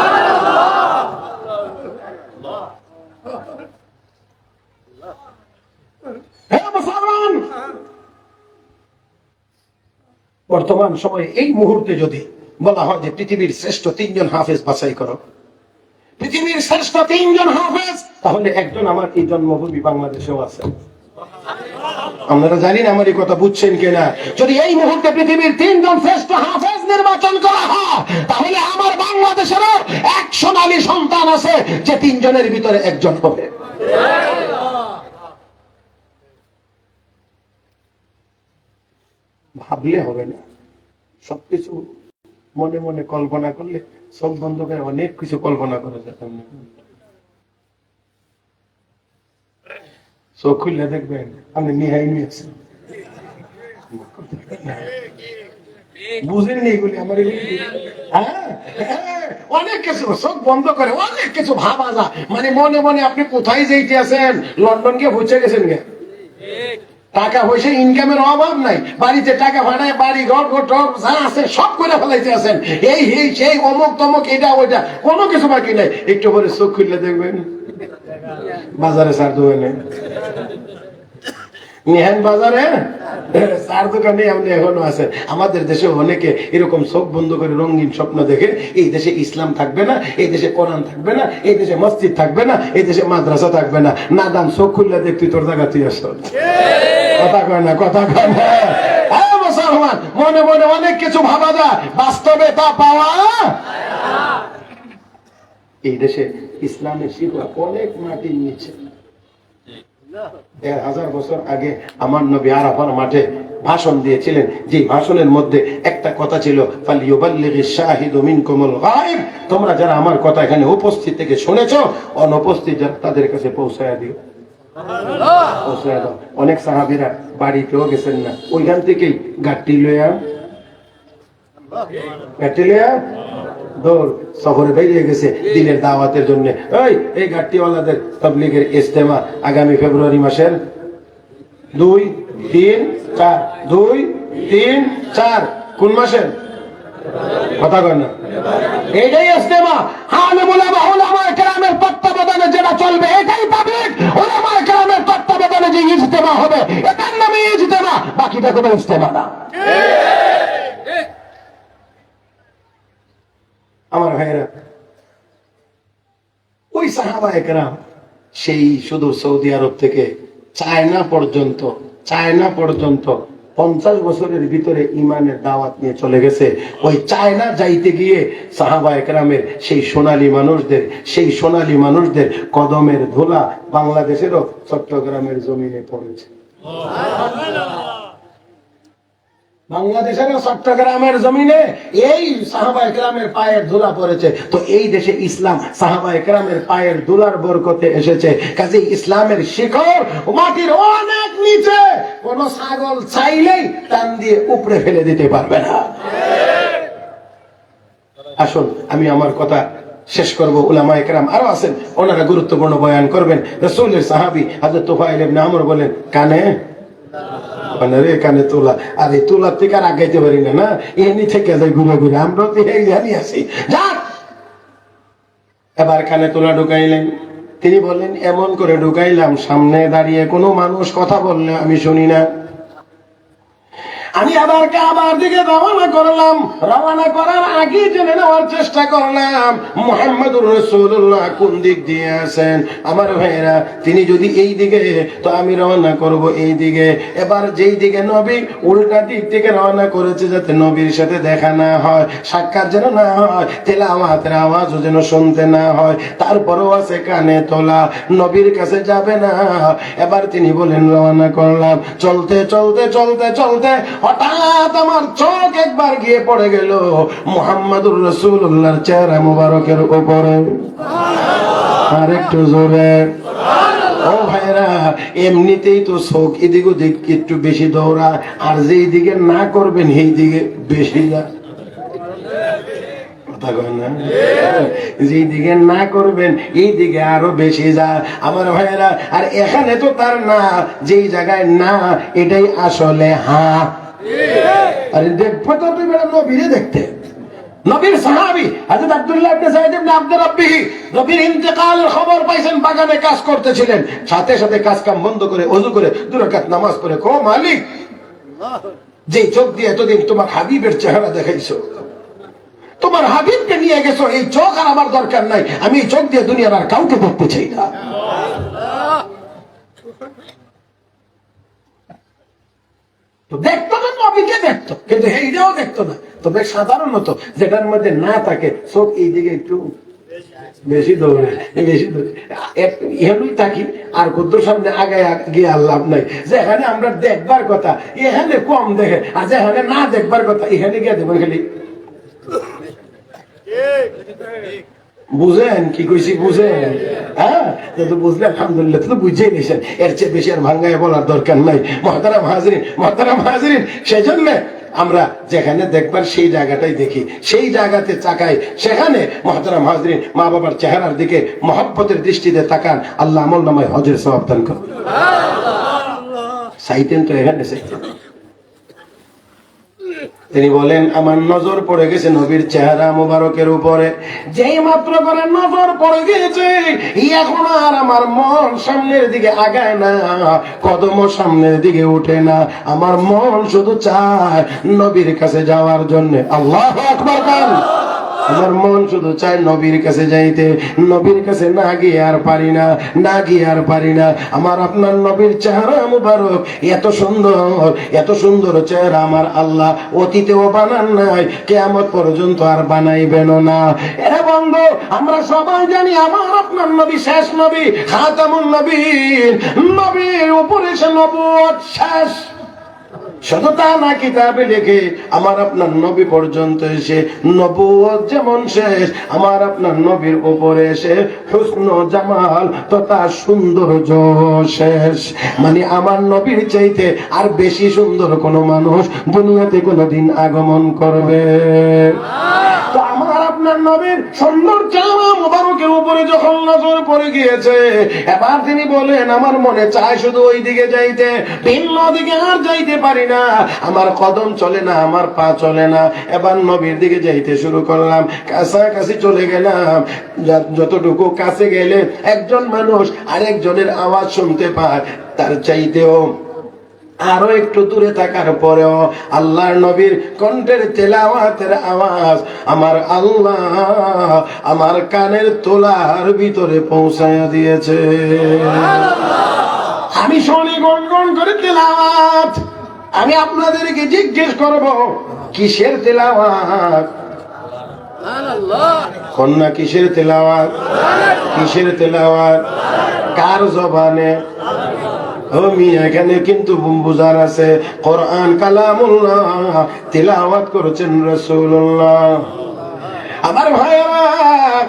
বর্তমান সময়ে এই মুহূর্তে যদি বলা হয় যে পৃথিবীর শ্রেষ্ঠ 3 জন হাফেজ বাছাই করো, পৃথিবীর শ্রেষ্ঠ 3 জন হাফেজ, তাহলে একজন আমার এই জন্মভূমি বাংলাদেশেও আছে। আপনারা জানেন আমার এই কথা বুঝছেন কিনা? যদি এই মুহূর্তে পৃথিবীর 3 জন শ্রেষ্ঠ হাফেজ নির্বাচন করা হয়, তাহলে আমার বাংলাদেশেরও 1 সোনালী সন্তান আছে যে 3 জনের ভিতরে একজন হবে। ভাবলে হবে না, সবকিছু মনে মনে কল্পনা করলে সব বন্ধ করে অনেক কিছু কল্পনা করা যেত। চোখ খুললে দেখবেন আপনি নিহাই নিয়েছেন, বুঝেননি এগুলি আমার অনেক কিছু চোখ বন্ধ করে অনেক কিছু ভাবা যায়, মানে মনে মনে আপনি কোথায় যেতে আছেন, লন্ডন গিয়ে পৌঁছে গেছেন গে, টাকা পয়সা ইনকামের অভাব নাই, বাড়িতে টাকা ভাড়ায় বাড়ি ঘর যা আছে সব করে ফেলাইতে আছেন, এই সেই অমুক তমুক এটা ওইটা কোনো কিছু বাকি নাই। একটু পরে চোখ খুললে দেখবেন বাজারে চার দোকানে নিহান বাজারে চার দোকানে আপনি এখনো আছে। আমাদের দেশে অনেকে এরকম চোখ বন্ধ করে রঙিন স্বপ্ন দেখে, এই দেশে ইসলাম থাকবে না, এই দেশে কোরআন থাকবে না, এই দেশে মসজিদ থাকবে না, এই দেশে মাদ্রাসা থাকবে না। না দান চোখ খুললে দেখ তুই তোর জায়গা তুই আস। কথা কয় না, কথা কয় না। মুসলমান মনে মনে অনেক কিছু ভাবা যায়, বাস্তবে তা পাওয়া। এই দেশে ইসলামের শিক্ষা অনেক মাটির নিচে। 1000 বছর আগে আমার নবী আরাফার মাঠে ভাষণ দিয়েছিলেন, যে ভাষণের মধ্যে একটা কথা ছিল, ফালিয়ুবাল্লিগিশ শাহিদু মিনকুমুল গায়ব, তোমরা যারা আমার কথা এখানে উপস্থিত থেকে শুনেছো, অনুপস্থিত যারা তাদের কাছে পৌঁছায়া দিও। অনেক সাহাবীরা বাড়িতেও গেছেন না, ওইখান থেকেই গাড়ি লইয়া দৌড় শহরে বেরিয়ে গেছে দিনের দাওয়াতের জন্য। এই গাড়িওয়ালাদের তাবলীগের ইজতেমা আগামী ফেব্রুয়ারি মাসের 2, 3, 4 কোন মাসের? কথা কয় না? এইটাই ইস্তেমা। উলামায়ে কেরামের তত্ত্বাবধানে যেটা চলবে এটাই তাবলীগ। উলামায়ে কেরামের তত্ত্বাবধানে যে ইজতেমা হবে এটার নামে ইজতেমা, বাকিটা কোনো ইজতেমা না। আমার ভাইরা, ওই সাহাবায়ে কেরাম সেই শুধু সৌদি আরব থেকে চায়না পর্যন্ত 50 বছরের ভিতরে ইমানের দাওয়াত নিয়ে চলে গেছে। ওই চায়না যাইতে গিয়ে সাহাবায়ে কেরামের সেই সোনালী মানুষদের কদমের ধুলা বাংলাদেশেরও চট্টগ্রামের জমিনে পড়েছে। বাংলাদেশের চট্টগ্রামের জমিনে এই সাহাবায়ে কেরামের পায়ের ধুলা পড়েছে। তো এই দেশে ইসলাম সাহাবায়ে কেরামের পায়ের ধুলার বরকতে এসেছে। কাজে ইসলামের শিকড় মাটির অনেক নিচে, কোন ছাগল চাইলেই টান দিয়ে উপড়ে ফেলে দিতে পারবে না। আসুন আমি আমার কথা শেষ করব। উলামায়ে কেরাম আরো আছেন, ওনারা গুরুত্বপূর্ণ বয়ান করবেন। রাসূলের সাহাবী হযরত তুফাইল ইবনে আমর বলেন, কানে তোলা। আর এই তোলার থেকে আর আগাইতে পারি না, এমনি থেকে যাই ঘুরে ঘুরে। আমরা তো জানি আছি। এবার কানে তোলা ঢুকাইলেন। তিনি বললেন, এমন করে ঢুকাইলাম সামনে দাঁড়িয়ে কোনো মানুষ কথা বললে আমি শুনি না। আমি আবার কাবার দিকে রওনা করলাম। রওনা করার আগে জেনে নেওয়ার চেষ্টা করলাম মুহাম্মদুর রাসূলুল্লাহ কোন দিক দিয়ে আছেন। আমার ভাইরা, তিনি যদি এই দিকে, তো আমি রওনা করব এই দিকে। এবার যেই দিকে নবী উল্টা দিক থেকে রওনা করেছে, যাতে নবীর সাথে দেখা না হয়, সাক্ষাৎ যেন না হয়, তেলাওয়াতের আওয়াজও যেন শুনতে না হয়। তারপরও আছে কানে তোলা, নবীর কাছে যাবে না। এবার তিনি বলেন, রওনা করলাম। চলতে চলতে চলতে চলতে হঠাৎ আমার চোখ একবার গিয়ে পড়ে গেল মুহাম্মদুর রাসূলুল্লাহর চেহারা মুবারকের উপরে। আর একটু জোরে। ও ভাইরা, এমনিতেই তো চোখ এদিক ওদিক একটু বেশি দৌড়ায়, আর যেই দিকে না করবেন সেই দিকে বেশি যায়। যেদিকে না করবেন এই দিকে আরো বেশি যায়। আমার ভাইয়েরা, আর এখানে তো তার না, যেই জায়গায় না এটাই আসলে হ্যাঁ। আরে দেখবো তো তুমি নবীরে দেখতে, নবীর সাহাবী হযরত আব্দুল্লাহ ইবনে যায়েদ ইবনে আব্দুর রাব্বিহ নবীর ইন্তেকালের খবর পাইছেন, বাগানে কাজ করতেছিলেন। সাথে সাথে কাজ কাম বন্ধ করে ওযু করে 2 রাকাত নামাজ পড়ে, কো মালিক, যে চোখ দিয়ে এতদিন তোমার হাবিবের চেহারা দেখাইছো, তোমার হাবিবকে নিয়ে গেছো, এই চোখ আর আমার দরকার নাই। আমি এই চোখ দিয়ে দুনিয়ার আর কাউকে দেখতে চাই না। তো দেখতো না, নবীকে দেখতো, কিন্তু এইটাও দেখতো না। তবে সাধারণত যেটার মধ্যে না থাকে চোখ এই দিকে একটু বেশি দৌড়ে, এখানেই থাকি। আর কদ্দুর সামনে আগে গিয়ে আর লাভ নাই। যেখানে আমরা দেখবার কথা এখানে কম দেখে, আর যেখানে না দেখবার কথা এখানে গিয়ে দেবেন খালি। বুঝেন কি কইছি? বুঝেন? হ্যাঁ, বুঝলে আলহামদুলিল্লাহ, তো বুঝেই নিয়েছেন। এর চেয়ে বেশি আর ভাঙ্গায় বলার দরকার নাই। মুহতারাম হাজিরিন, সেই জন্য আমরা যেখানে দেখবার সেই জায়গাটাই দেখি, সেই জায়গাতে চাকাই। সেখানে মুহতারাম হাজিরিন, মা বাবার চেহারার দিকে মহব্বতের দৃষ্টিতে তাকান, আল্লাহ আমল নামায় হজের সওয়াব দান করুন। চাইতেন তো এখানে চাইতেন। তিনি বলেন, আমার নজর পড়ে গেছে নবীর চেহারা মুবারকের উপরে। যেই মাত্র করে নজর পড়ে গেছে, এখন আর আমার মন সামনের দিকে আগায় না, কদম সামনের দিকে উঠে না। আমার মন শুধু চায় নবীর কাছে যাওয়ার জন্য। আল্লাহু আকবার বল। আমার মন শুধু চায় নবীর কাছে যাইতে। নবীর কাছে না গিয়ে আর পারি না। আমার আপনার নবীর চেহারা মুবারক এত সুন্দর চেহারা আমার আল্লাহ অতীতেও বানান নাই, কিয়ামত পর্যন্ত আর বানাইবেন না। এরে বন্ধু, আমরা সবাই জানি আমার আপনার নবী শেষ নবী, খাতামুন নবীন। নবীর উপরে সে নবুয়ত শেষ। শুধু তা না, কিতাবে লেখে আমার আপনার নবী পর্যন্ত এসে নবুয়ত যেমন শেষ, আমার আপনার নবীর উপরে এসে হুসন জামাল তথা সৌন্দর্য শেষ। মানে আমার নবীর চাইতে আর বেশি সুন্দর কোন মানুষ দুনিয়াতে কোনদিন আগমন করবে? তো আমার আপনার নবীর সুন্দর জামা মোবারকের উপরে যখন নজর পড়ে গিয়েছে, এবার তিনি বলেন আমার মনে চায় শুধু ওই দিকে যাইতে, ভিন্ন দিকে আর যাইতে পারি না, আমার কদম চলে না, আমার পা চলে না। এবার নবীর দিকে যাইতে শুরু করলাম, কাছাকাছি চলে গেলাম। যতটুকু কাছে গেলে একজন মানুষ আরেকজনের আওয়াজ শুনতে পায়, তার চাইতেও আরো একটু দূরে থাকার পরেও আল্লাহর নবীর কণ্ঠের তেলাওয়াতের আওয়াজ আমার আল্লাহ আমার কানের তোলার ভিতরে পৌঁছায়া দিয়েছে। আমি শুনি গনগন করে তেলাওয়াত। আমি আপনাদেরকে জিজ্ঞেস করব, কিসের তেলাওয়াত? কন্যা কিসের তেলাওয়াত? কিসের তেলাওয়াত? কার জবানে? এখানে কিন্তু বুঝার আছে, কোরআন কালামুল্লাহ, তিলাওয়াত করেছেন রাসূলুল্লাহ। আমার ভাইরা,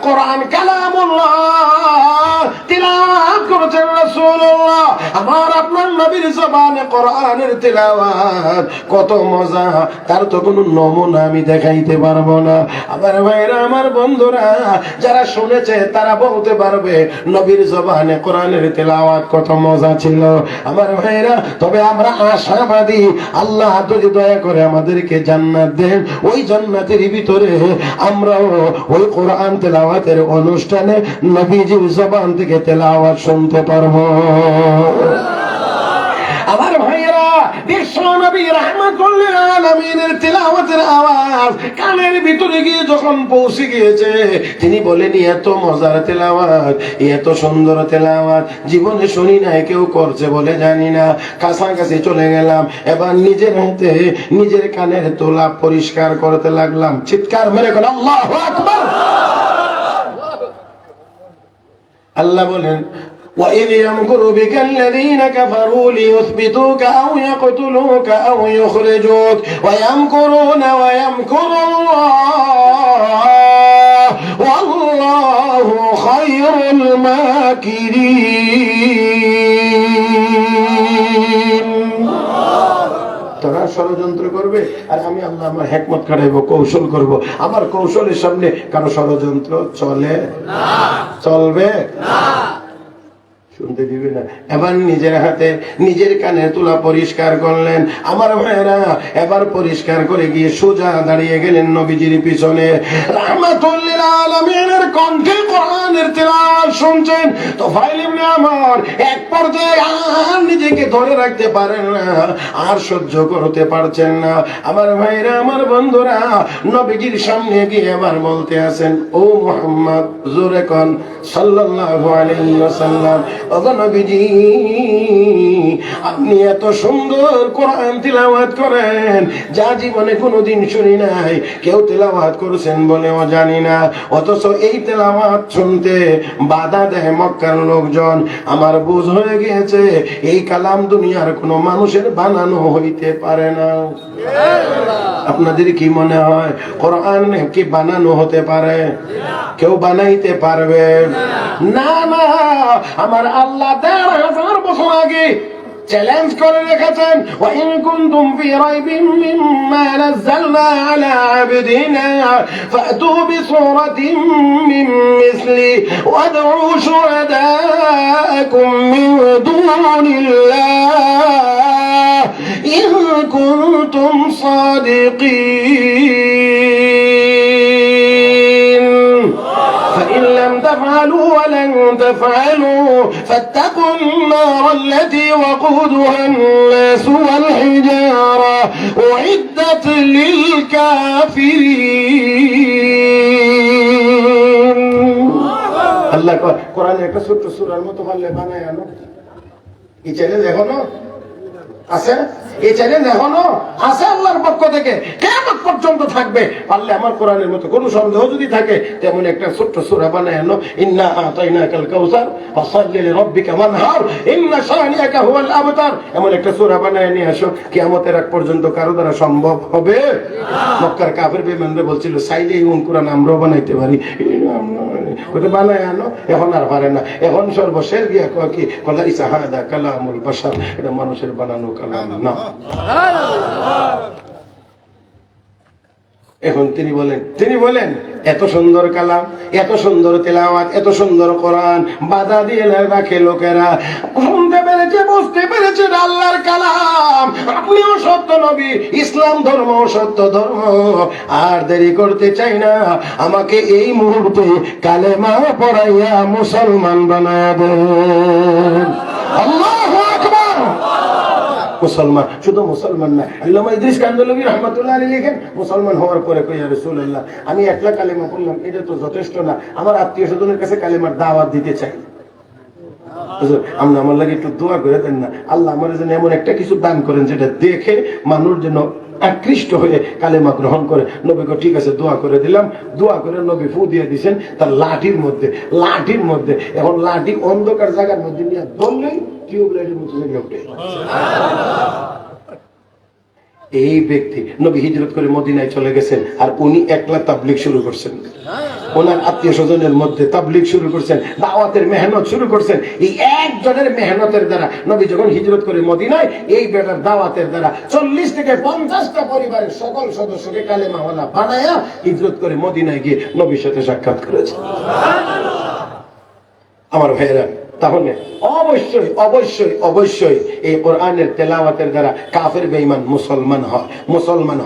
কোরআন কালামুল্লাহ, তিলাওয়াত করেছেন রাসূলুল্লাহ। আমার আপনার নবীর জবানে কোরআনের তিলাওয়াত কত মজা, তার তো কোনো নমুনা আমি দেখাইতে পারবো না। আমার ভাইরা, আমার বন্ধুরা, যারা শুনেছে তারা বলতে পারবে নবীর জবানে কোরআনের তিলাওয়াত কত মজা ছিল। আমার ভাইরা, তবে আমরা আশাবাদী, আল্লাহ যদি দয়া করে আমাদেরকে জান্নাত দেন, ওই জান্নাতের ভিতরে আমরা ওই কোরআন তেলাওয়াতের অনুষ্ঠানে নবীজির জবান থেকে তেলাওয়াত শুনতে পারবো। আমার ভাইয়েরা, বিশ্ব নবী রাহমাতুল আলামিনের তেলাওয়াতের আওয়াজ কানের ভিতরে গিয়ে যখন পৌঁছে গিয়েছে, তিনি বলেন এত মজার তেলাওয়াত, এত সুন্দর তেলাওয়াত জীবনে শুনি নাই, কেউ করছে বলে জানি না। কাছাকাছি চলে গেলাম, এবার নিজের হাতে নিজের কানের তোলা পরিষ্কার করতে লাগলাম। চিৎকার মেরে বলেন আল্লাহু আকবার। আল্লাহ বলেন, وَإِذْ يَمْكُرُ بِكَ الَّذِينَ كَفَرُوا لِيُثْبِتُوكَ أَوْ يَقْتُلُوكَ أَوْ يُخْرِجُوكَ وَيَمْكُرُونَ وَيَمْكُرُ اللَّهُ وَاللَّهُ خَيْرُ الْمَاكِرِينَ। তোরা ষড়যন্ত্র করবে আর আমি আল্লাহ আমার হিকমত খাটাইবো, কৌশল করব। আমার কৌশলের সামনে কারো ষড়যন্ত্র চলে না, চলবে না, শুনতে দিবে না। এবার নিজের হাতে নিজের কানে তুলা পরিষ্কার করলেন। আমার ভাইরা, এবার পরিষ্কার করে গিয়ে সোজা দাঁড়িয়ে গেলেন নবীজির পিছনে। রাহমাতুল লিল আলামিনের কণ্ঠে কোরআনের তেলাওয়াত শুনছেন। তো ফাইল ইবনে আমর এক পর্যায়ে আর নিজেকে ধরে রাখতে পারেন না, আর সহ্য করতে পারছেন না। আমার ভাইরা, আমার বন্ধুরা, নবীজির সামনে গিয়ে এবার বলতে আছেন, ও মুহাম্মদ, জোরে কোন সাল্লাল্লাহু আলাইহি ওয়াসাল্লাম, ওগো নবীজি, আপনি এত সুন্দর কোরআন তিলাওয়াত করেন, যা জীবনে কোনোদিন শুনি নাই। কেউ তিলাওয়াত করেছেন বলেও জানি না, অথচ এই তিলাওয়াত শুনতে বাধা দেয় মক্কার লোকজন। আমার বুঝ হয়ে গিয়েছে এই কালাম দুনিয়ার কোনো মানুষের বানানো হইতে পারে না। আপনাদের কি মনে হয় কোরআন কি বানানো হতে পারে? কেউ বানাইতে পারবে না? না, আমার আল্লাহ ১,৫০০ বছর আগে চ্যালেঞ্জ করে রেখেছেন, ওয়া ইন কুনতুম ফি রাইবিন মিম্মা নাযালনা আলা আবদিনা ফাতু বিসূরাতিন মিন মিসলি ওয়াদউ শুহাদাকুম মিন দুনিল্লাহ ইন কুনতুম সাদিকিন فإن لم تفعلوا ولن تفعلوا فاتقوا النار التي وقودها الناس والحجارة أعدت للكافرين। الله قرآن একটা ছোট্ট সূরার মতো পারলে বানায় আনো। এই চ্যালেঞ্জ এখনো আছে, এই চ্যালেঞ্জ এখনো আছে আল্লাহর পক্ষ থেকে, কিয়ামত পর্যন্ত থাকবে। পারলে আমার কোরআনের মতো কোনো সন্দেহ যদি থাকে, তেমন একটা ছোট্ট সূরা বানায় আনো। ইন্না আতাইনাকাল কাউসার ফাসাল্লি লিরাব্বিকা ওয়ানহার ইন্না শানিয়াকা হুয়াল আবতার, এমন একটা সূরা বানায় নিয়ে আসো। কিয়ামতের আগ পর্যন্ত কারো দ্বারা সম্ভব হবে না। মক্কার কাফের বেঈমানরা বলছিল, চাইলে এই কোরআন আমরাও বানাইতে পারি, ওটা বানায় আনো। এখন আর পারে না। এখন সর্বশেষ গিয়া কয় কি, কলা ইসাহাদা কালামুল বাশার, এটা মানুষের বানানো কালাম না। এখন তিনি বলেন এত সুন্দর কালাম, এত সুন্দর তেলাওয়াত, এত সুন্দর কোরআন বাধা দিয়ে রাখে লোকেরা। শুনতে পেরেছে, বুঝতে পেরেছে আল্লাহর কালাম, আপনিও সত্য নবী, ইসলাম ধর্ম সত্য ধর্ম। আর দেরি করতে চাই না, আমাকে এই মুহূর্তে কালেমা পড়াইয়া মুসলমান বানায় দেন। আল্লাহু আকবার। মুসলমান, শুধু মুসলমান না, আল্লামা ইদ্রিস কান্দলভী রহমাতুল্লাহ আলাইহি লিখেন, মুসলমান হওয়ার পরে কই, ইয়া রাসূলুল্লাহ, আমি একলা কালেমা পড়লাম, এটা তো যথেষ্ট না, আমার আত্মীয় স্বজনের কাছে কালেমার দাওয়াত দিতে চাই। আমার লাগে একটু দোয়া করে দেন না, আল্লাহ আমার জন্য এমন একটা কিছু দান করেন যেটা দেখে মানুষ যেন আকৃষ্ট হয়ে কালেমা গ্রহণ করে। নবীকে ঠিক আছে দোয়া করে দিলাম, দোয়া করে নবী ফু দিয়ে দিয়েছেন তার লাঠির মধ্যে। এখন লাঠি অন্ধকার জায়গার মধ্যে নিয়ে ধরলেই টিউবলাইটের মতো জেগে ওঠে। এই ব্যক্তি নবী হিজরত করে মদিনায় চলে গেছেন, আর উনি একলা তাবলীগ শুরু করছেন, ওনার আত্মীয় স্বজনের মধ্যে তাবলীগ শুরু করছেন, দাওয়াতের মেহনত শুরু করছেন। এই একজনের মেহনতের দ্বারা নবী যখন হিজরত করে মদিনায়, এই বেটার দাওয়াতের দ্বারা 40 থেকে 50টা পরিবারের সকল সদস্যকে কালেমাওয়ালা বানায়া হিজরত করে মদিনায় গিয়ে নবীর সাথে সাক্ষাৎ করেছে। আমার ভাইয়েরা, তাহলে অবশ্যই এই কোরআনের তেলাওয়াতের দ্বারা কাফের বেঈমান মুসলমান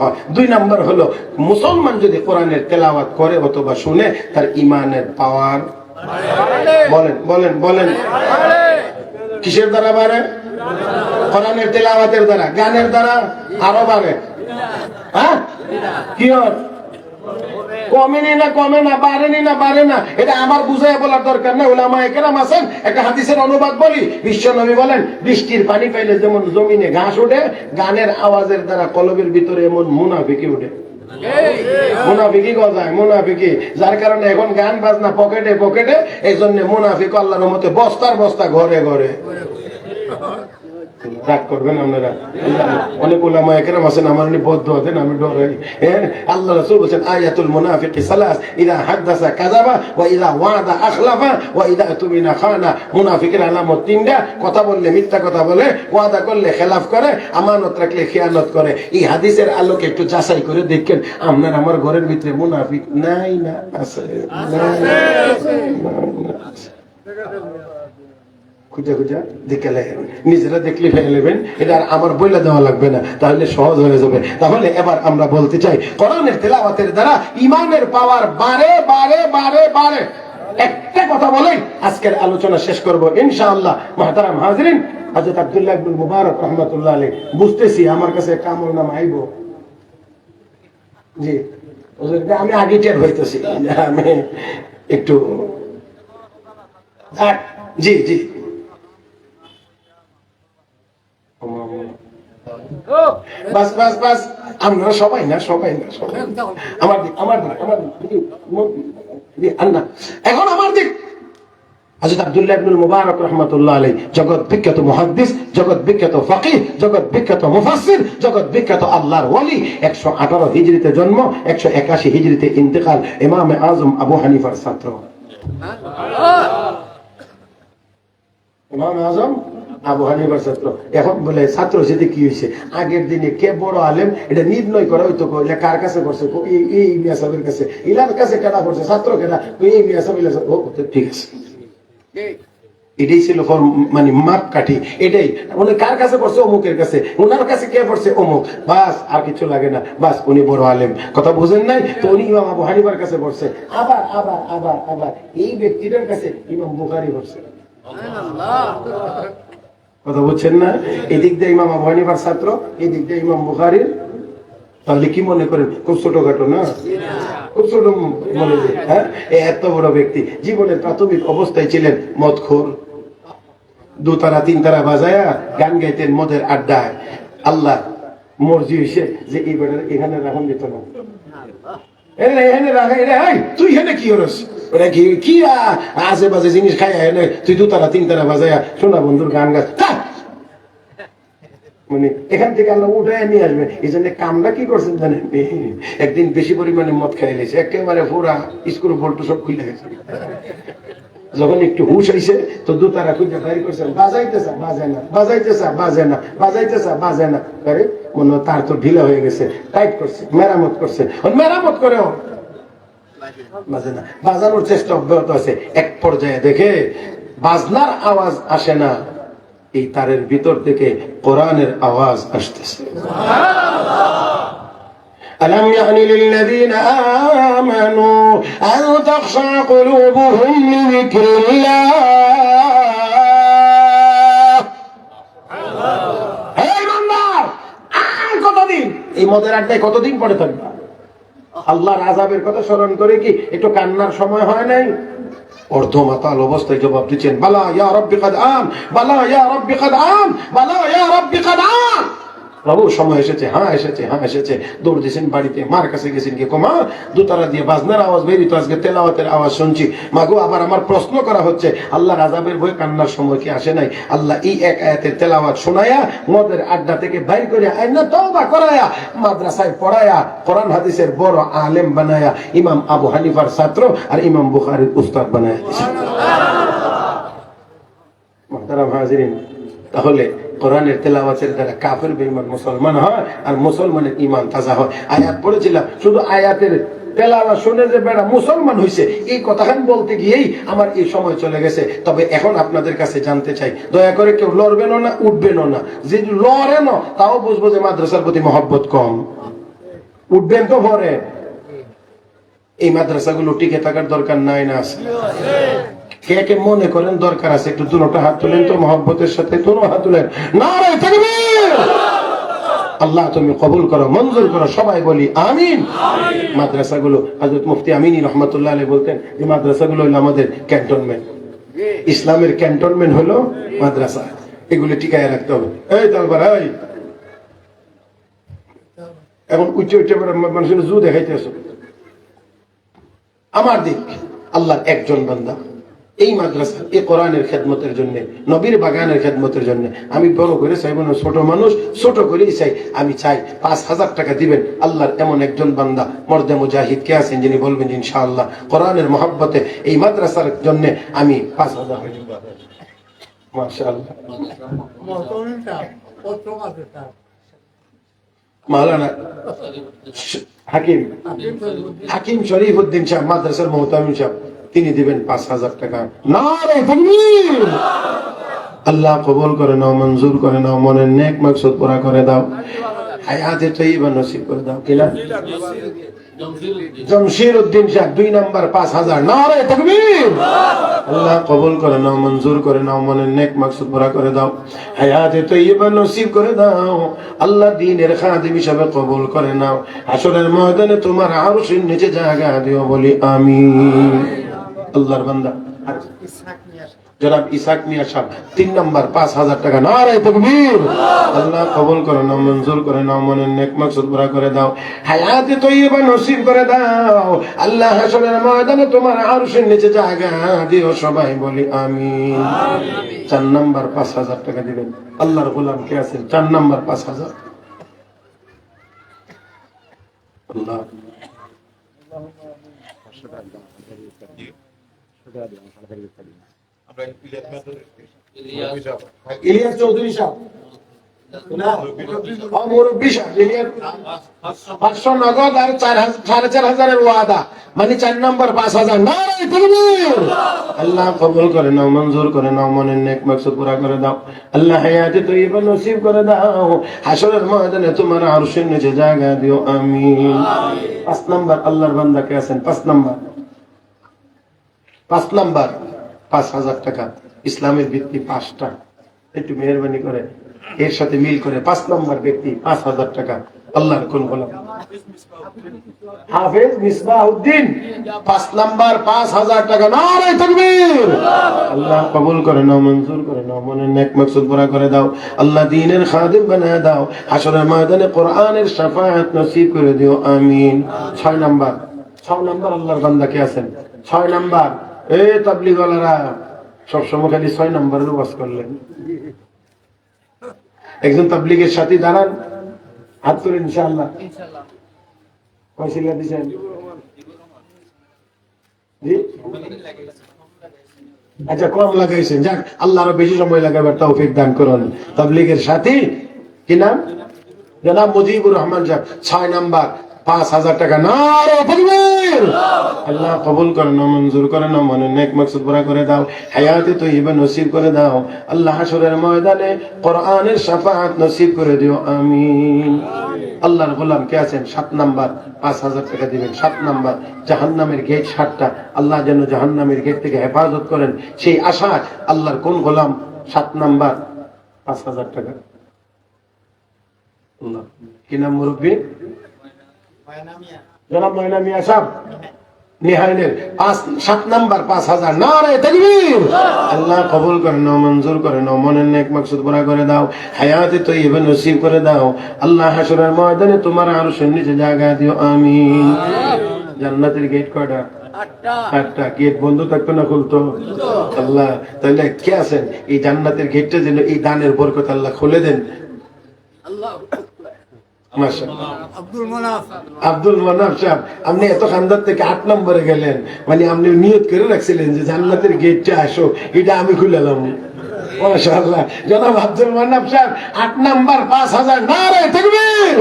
হয়। 2 নাম্বার হলো, মুসলমান যদি কোরআনের তেলাওয়াত করে অথবা শুনে, তার ঈমানের পাওয়ার বলেন কিসের দ্বারা বাড়ে? কোরআনের তেলাওয়াতের দ্বারা, গানের দ্বারা আরো বাড়ে। হ্যাঁ, কি হয়? কমেনি না কমে না, বাড়ে না, এটা আমার বুঝাই বলার দরকার না। উলামায়ে কেরাম আছেন, একটা হাদিসের অনুবাদ বলি। বিশ্বনবী বলেন, বৃষ্টির পানি পাইলে যেমন জমিনে ঘাস ওঠে, গানের আওয়াজের দ্বারা কলবের ভিতরে এমন মুনাফিকি ওঠে। মুনাফিকি গজায়, মুনাফিকি, যার কারণে এখন গান বাজনা পকেটে, এই জন্য মুনাফিক আল্লাহর মতে বস্তা ঘরে। রাগ করবেন আপনারা, অনেক উলামায়ে কেরাম আছেন আমার বদদুয়া দেন, আমি ডরাই। আল্লাহ রাসূল বলেন, আয়াতুল মুনাফিকি সালাস, ইযা হাদাসা কাযাবা ওয়া ইযা ওয়াদা আখলাফা ওয়া ইযা তুমিনা খানা। মুনাফিকের আলামত 3টা, কথা বললে মিথ্যা কথা বলে, ওয়াদা করলে খেলাফ করে, আমানত রাখলে খিয়ানত করে। এই হাদিসের আলোকে একটু যাচাই করে দেখেন, আপনার আমার ঘরের ভিতরে মুনাফিক নাই না আছে? খুঁজা দেখে নিজেরা দেখলে ফেলে নেবেন, এটা আর আমার বইলা দেওয়া লাগবে না, তাহলে সহজ হয়ে যাবে। তাহলে এবার আমরা বলতে চাই, কোরআনের তেলাওয়াতের দ্বারা ঈমানের পাওয়ার বাড়ে। একটা কথা বলেই আজকের আলোচনা শেষ করব ইনশাআল্লাহ। মুহতারাম হাজিরিন, হযরত আব্দুল্লাহ ইবনে মুবারক রাহমাতুল্লাহ আলাইহি, বুঝতেছি আমার কাছে একটা আমলনামা আইব। জি আমি আগে টের হইতেছি, আমি একটু জি বাস আমরা সবাই না এখন আমার দিক। হযরত আব্দুল্লাহ ইবনে মুবারক রাহমাতুল্লাহ আলাইহি জগৎ বিখ্যাত মুহাদ্দিস, জগৎ বিখ্যাত ফাকিহ, জগৎ বিখ্যাত মুফাসসির, জগৎ বিখ্যাত আল্লাহর ওলি। 118 হিজরিতে জন্ম, 181 হিজরিতে ইন্তেকাল। ইমামে আজম আবু হানিফার ছাত্র। ইমামে আজম আবু হানিফার ছাত্র। এখন বলে ছাত্র সেটা কি হয়েছে, আগের দিনে কে বড় আলেম এটা নির্ণয় করা হইতো, কার কাছে করছে, এই মিয়া সাহেবের কাছে, ইলার কাছে কেনা করছে, ছাত্র কেনা, এই মিয়া সাহেব, ঠিক আছে। এটাই ছিল মানে মাপকাঠি, এটাই উনি কার কাছে পড়ছে, অমুকের কাছে, উনার কাছে কে পড়ছে, অমুক, বাস আর কিছু লাগে না, বাস উনি বড় আলেম। কথা বুঝেন নাই তো? উনি ইমাম আবু হানিফার কাছে পড়ছে, আবার এই ব্যক্তিটার কাছে ইমাম বুখারী পড়ছে। কথা বুঝছেন না? এদিক দিয়ে ইমাম আবু হানিফার ছাত্র, এদিক দিয়ে ইমাম বুখারীর। তাহলে কি মনে করেন খুব ছোটখাটো না? খুব ছোট মনে হয়। হ্যাঁ, এত বড় ব্যক্তি জীবনের প্রাথমিক অবস্থায় ছিলেন মদখোর, 2 তারা 3 তারা বাজায়া গান গাইতেন মদের আড্ডায়। আল্লাহ মর্জি হয়েছে যে এই বেটার এখানে রাখুন দিত না, তুই এখানে কি করস, কি আজে বাজে জিনিস খাই, তুই 2 তারা 3 তারা বাজায়া শোনা বন্ধুর গান গাছ, মানে এখান থেকে আল্লাহ উঠে নিয়ে আসবে। এই জন্য কামটা কি করছেন জানেন, একদিন বেশি পরিমাণে মদ খাই লেছে, একেবারে পুরা স্ক্রু বল্টু সব খুলে গেছে। যখন একটু হুশ হয়েছে তো দুতারা খুঁজে বাইর করছেন, বাজাইতেছে বাজে না, বাজাইতেছে বাজে না, বাজাইতেছে বাজে না, আরে মনে হয় তার তো ঢিলা হয়ে গেছে, টাইট করছে, মেরামত করছে, মেরামত করেও বাজে না, বাজানোর চেষ্টা অব্যাহত আছে। এক পর্যায়ে দেখে বাজনার আওয়াজ আসে না, এই তারের ভিতর থেকে কোরআনের আওয়াজ আসতেছে। ألم يأن للذين آمنوا أن تخشع قلوبهم لذكر الله কতদিন এই মদের আড্ডায় কতদিন পড়ে থাকবে? আল্লাহর আযাবের কথা স্মরণ করে কি একটু কান্নার সময় হয় নাই? অর্ধমাতাল অবস্থায় জবাব দিচ্ছেন, বালা ইয়া রাব্বি কাদ আন, বালা ইয়া রাব্বি কাদ আন, বালা ইয়া রাব্বি কাদ আন। প্রভু সময় এসেছে, হ্যাঁ এসেছে, হ্যাঁ এসেছে। দৌড় দিয়েছেন বাড়িতে, মার কাছে গেছেন, কি মা দুতারা দিয়ে বাজনার আওয়াজ বেরিত, আজকে তেলাওয়াতের আওয়াজ শুনছি। মাগো আবার আমার প্রশ্ন করা হচ্ছে, আল্লাহর আযাবের ভয় কান্নার সময় কি আসে নাই? আল্লাহ এই এক আয়াতের তেলাওয়াত শোনায়া মদের আড্ডা থেকে বাইর করে আইনা তওবা করায়া মাদ্রাসায় পড়ায়া কোরআন হাদিসের বড় আলেম বানায়া ইমাম আবু হানিফার ছাত্র আর ইমাম বুখারীর উস্তাদ বানায়া দিয়েছেন। মুহতারাম হাজিরিন, তাহলে কোরআনের তেলাওয়াতের দ্বারা কাফের বেঈমান মুসলমান হয় আর মুসলমানের ঈমান তাজা হয়। আয়াত পড়েছিলাম, শুধু আয়াতের তেলাওয়াত শুনে যে বেড়া মুসলমান হইছে এই কথাখান বলতে গিয়েই আমার এই সময় চলে গেছে। তবে এখন আপনাদের কাছে জানতে চাই, দয়া করে কেউ লড়বেনও না, উঠবেনও না। যে লড়েন তাও বুঝবো যে মাদ্রাসার প্রতি মহব্বত কম। উঠবেন তো পরে। এই মাদ্রাসাগুলো টিকে থাকার দরকার নাই না আছে? কে কে মনে করেন দরকার আছে? একটু দুটো হাত তুলেন তো, মহব্বতের সাথে দুটো হাত তুলেন। নারে তাকবীর! আল্লাহ তুমি কবুল করো, মঞ্জুর করো, সবাই বলি আমিন। মাদ্রাসাগুলো হযরত মুফতি আমিনী রহমাতুল্লাহ আলাইহি বলতেন যে মাদ্রাসাগুলো হলো আমাদের ক্যান্টনমেন্ট, ইসলামের ক্যান্টনমেন্ট হলো মাদ্রাসা। এগুলো টিকায় রাখতে হবে। এই তালবার এই এখন উচ্চ উচ্চ মানুষের জু দেখাইতেছ। আমার দিক আল্লাহর একজন বান্দা এই মাদ্রাসা এই কোরআনের খেদমতের জন্য, নবীর বাগানের খেদমতের জন্য আমি বড় করে চাইব না, ছোট মানুষ ছোট করেই চাই। আমি চাই 5,000 টাকা দিবেন আল্লাহর এমন একজন বান্দা মর্দে মুজাহিদ কে আছেন যিনি বলবেন ইনশাআল্লাহ কোরআনের মহব্বতে এই মাদ্রাসার জন্য আমি 5,000 মাশাআল্লাহ। মাওলানা হাকিম শরীফ উদ্দিন সাহেব মাদ্রাসার মুহতামিম সাহেব তিনি দিবেন 5,000 টাকা। নারে তাকবীর! আল্লাহ কবুল করে নাও, মঞ্জুর করে নাও, মনের নেক মাকসুদ পুরা করে দাও, হায়াতে তৈয়বা নসিব করে দাও। কিনা জমশির উদ্দিন সাহেব 2 নাম্বার 5,000। নারে তাকবীর! আল্লাহ কবুল করে নাও, মঞ্জুর করে নাও, মনের নেক মাকসুদ পুরা করে দাও, হায়াতে তৈয়বা নসিব করে দাও। আল্লাহ দ্বীনের খাদিম হিসেবে কবুল করে নাও, হাসরের ময়দানে তোমার আরশের নিচে জায়গা দিও, বলি আমিন। আল্লাহর বান্দা জনাব ইসাক মিয়া সাহেব 3 নাম্বার 5,000 টাকা। নারে তাকবীর! আল্লাহ কবুল করে নাও, মঞ্জুর করে নাও, মনের নেক মাকসুদ পুরা করে দাও, হায়াতে তৈয়বা নসিব করে দাও। আল্লাহ হাসরের ময়দানে তোমার আরশের নিচে জায়গা দিও, সবাই বলি আমিন। 4 নাম্বার 5,000 টাকা দিবেন আল্লাহর গোলাম কে আছেন? 4 নাম্বার 5,000। আল্লাহ ইলিয়াস চৌধুরী সাহেব মুরব্বী সাহেব 500 নগদ আর 4,500 ওয়াদা, মানে 4 নাম্বার 5,000। নারে তাকবীর! আল্লাহ কবুল করে নাও, মঞ্জুর করে নাও, মনের নেক মাকসুদ পুরা করে দাও। আল্লাহ হায়াতে তৈয়বা নসিব করে দাও, হাসরের ময়দানে তোমার আরশের নিচে জায়গা দিও, আমিন। 5 নাম্বার আল্লাহর বান্দা কে আছেন? 5 নাম্বার 5,000 টাকা। ইসলামের ভিত্তি 5টা, একটু মেহরবানি করে এর সাথে মিল করে 5 নম্বর ব্যক্তি 5,000 টাকা। আল্লাহর কোন গোলাম? হাফেজ মিসবাউদ্দিন 5 নাম্বার 5,000 টাকা। নারে তাকবীর! আল্লাহ কবুল করে নাও, মঞ্জুর করে নাও, মনের নেক মাকসুদ পুরা করে দাও। আল্লাহ দ্বীনের খাদিম বানায় দাও, হাসরের ময়দানে কোরআনের শাফাআত নসিব করে দিও, আমিন। 6 নাম্বার আল্লাহর বান্দা কে আছেন? 6 নাম্বার এই তাবলীগ ওয়ালারা সব সময় খালি 6 নাম্বারের ওয়াজ করলেন। একজন তাবলীগের সাথী দাঁড়ান, হাত তুলে ইনশাআল্লাহ। কয়সিলা দিছেন? জি আচ্ছা কম লাগাইছেন, যাক আল্লাহ আরো বেশি সময় লাগাবার তৌফিক দান করুন। তাবলীগের সাথী কি নাম? জনাব মুজিবুর রহমান সাহেব, 6 নাম্বার, 5,000 টাকা। নারে তাকবীর! আল্লাহ কবুল করেন, মঞ্জুর করেন, মনের নেক মাকসুদ পুরা করে দাও, হায়াতে তৈয়বা নসিব করে দাও। আল্লাহ হাশরের ময়দানে কোরআনের শাফাআত নসিব করে দিও, আমিন। আল্লাহর গোলাম কে আছেন? 7 নাম্বার, 5,000 টাকা দিবেন। 7 নাম্বার, জাহান্নামের গেট 7টা, আল্লাহ যেন জাহান্নামের গেট থেকে হেফাজত করেন, সেই আশা। আল্লাহর কোন গোলাম? 7 নাম্বার, 5,000 টাকা। আল্লাহ কি নাম মুরব্বী? জনাব ময়না মিয়া সাহেব, নিহাইলের 7 নাম্বার, 5,000। নারে তাকবীর! আল্লাহ কবুল করেন, মঞ্জুর করেন, মনের নেক মাকসুদ পুরা করে দাও, হায়াতে তৈয়বা নসিব করে দাও। আল্লাহ হাশরের ময়দানে তোমার আরশের নিচে জায়গা দিও, আমিন। জান্নাতের গেট কয়টা? 8টা। গেট বন্ধ থাকতো না খুলতো? আল্লাহ তাহলে কে আছেন এই জান্নাতের গেটটা যেন এই দানের বরকত আল্লাহ খুলে দেন। আব্দুল মানাফ সাহেব, আপনি এত খান্দার থেকে 8 নম্বরে গেলেন, মানে আপনি নিয়ত করে রাখছিলেন যে জান্নাতের গেটটা আসো, এটা আমি খুলেলাম। মাশাআল্লাহ। জনাব আব্দুল মান্নাফ সাহেব, 8 নাম্বার, 5,000। নারে তাকবীর!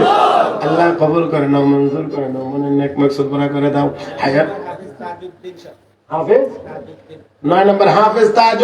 আল্লাহ কবুল করেন, মঞ্জুর করেন, মনের নেক মাকসুদ পুরা করে দাও। হায়াত হাফেজ 9 নাম্বার, হাফেজ তাজ।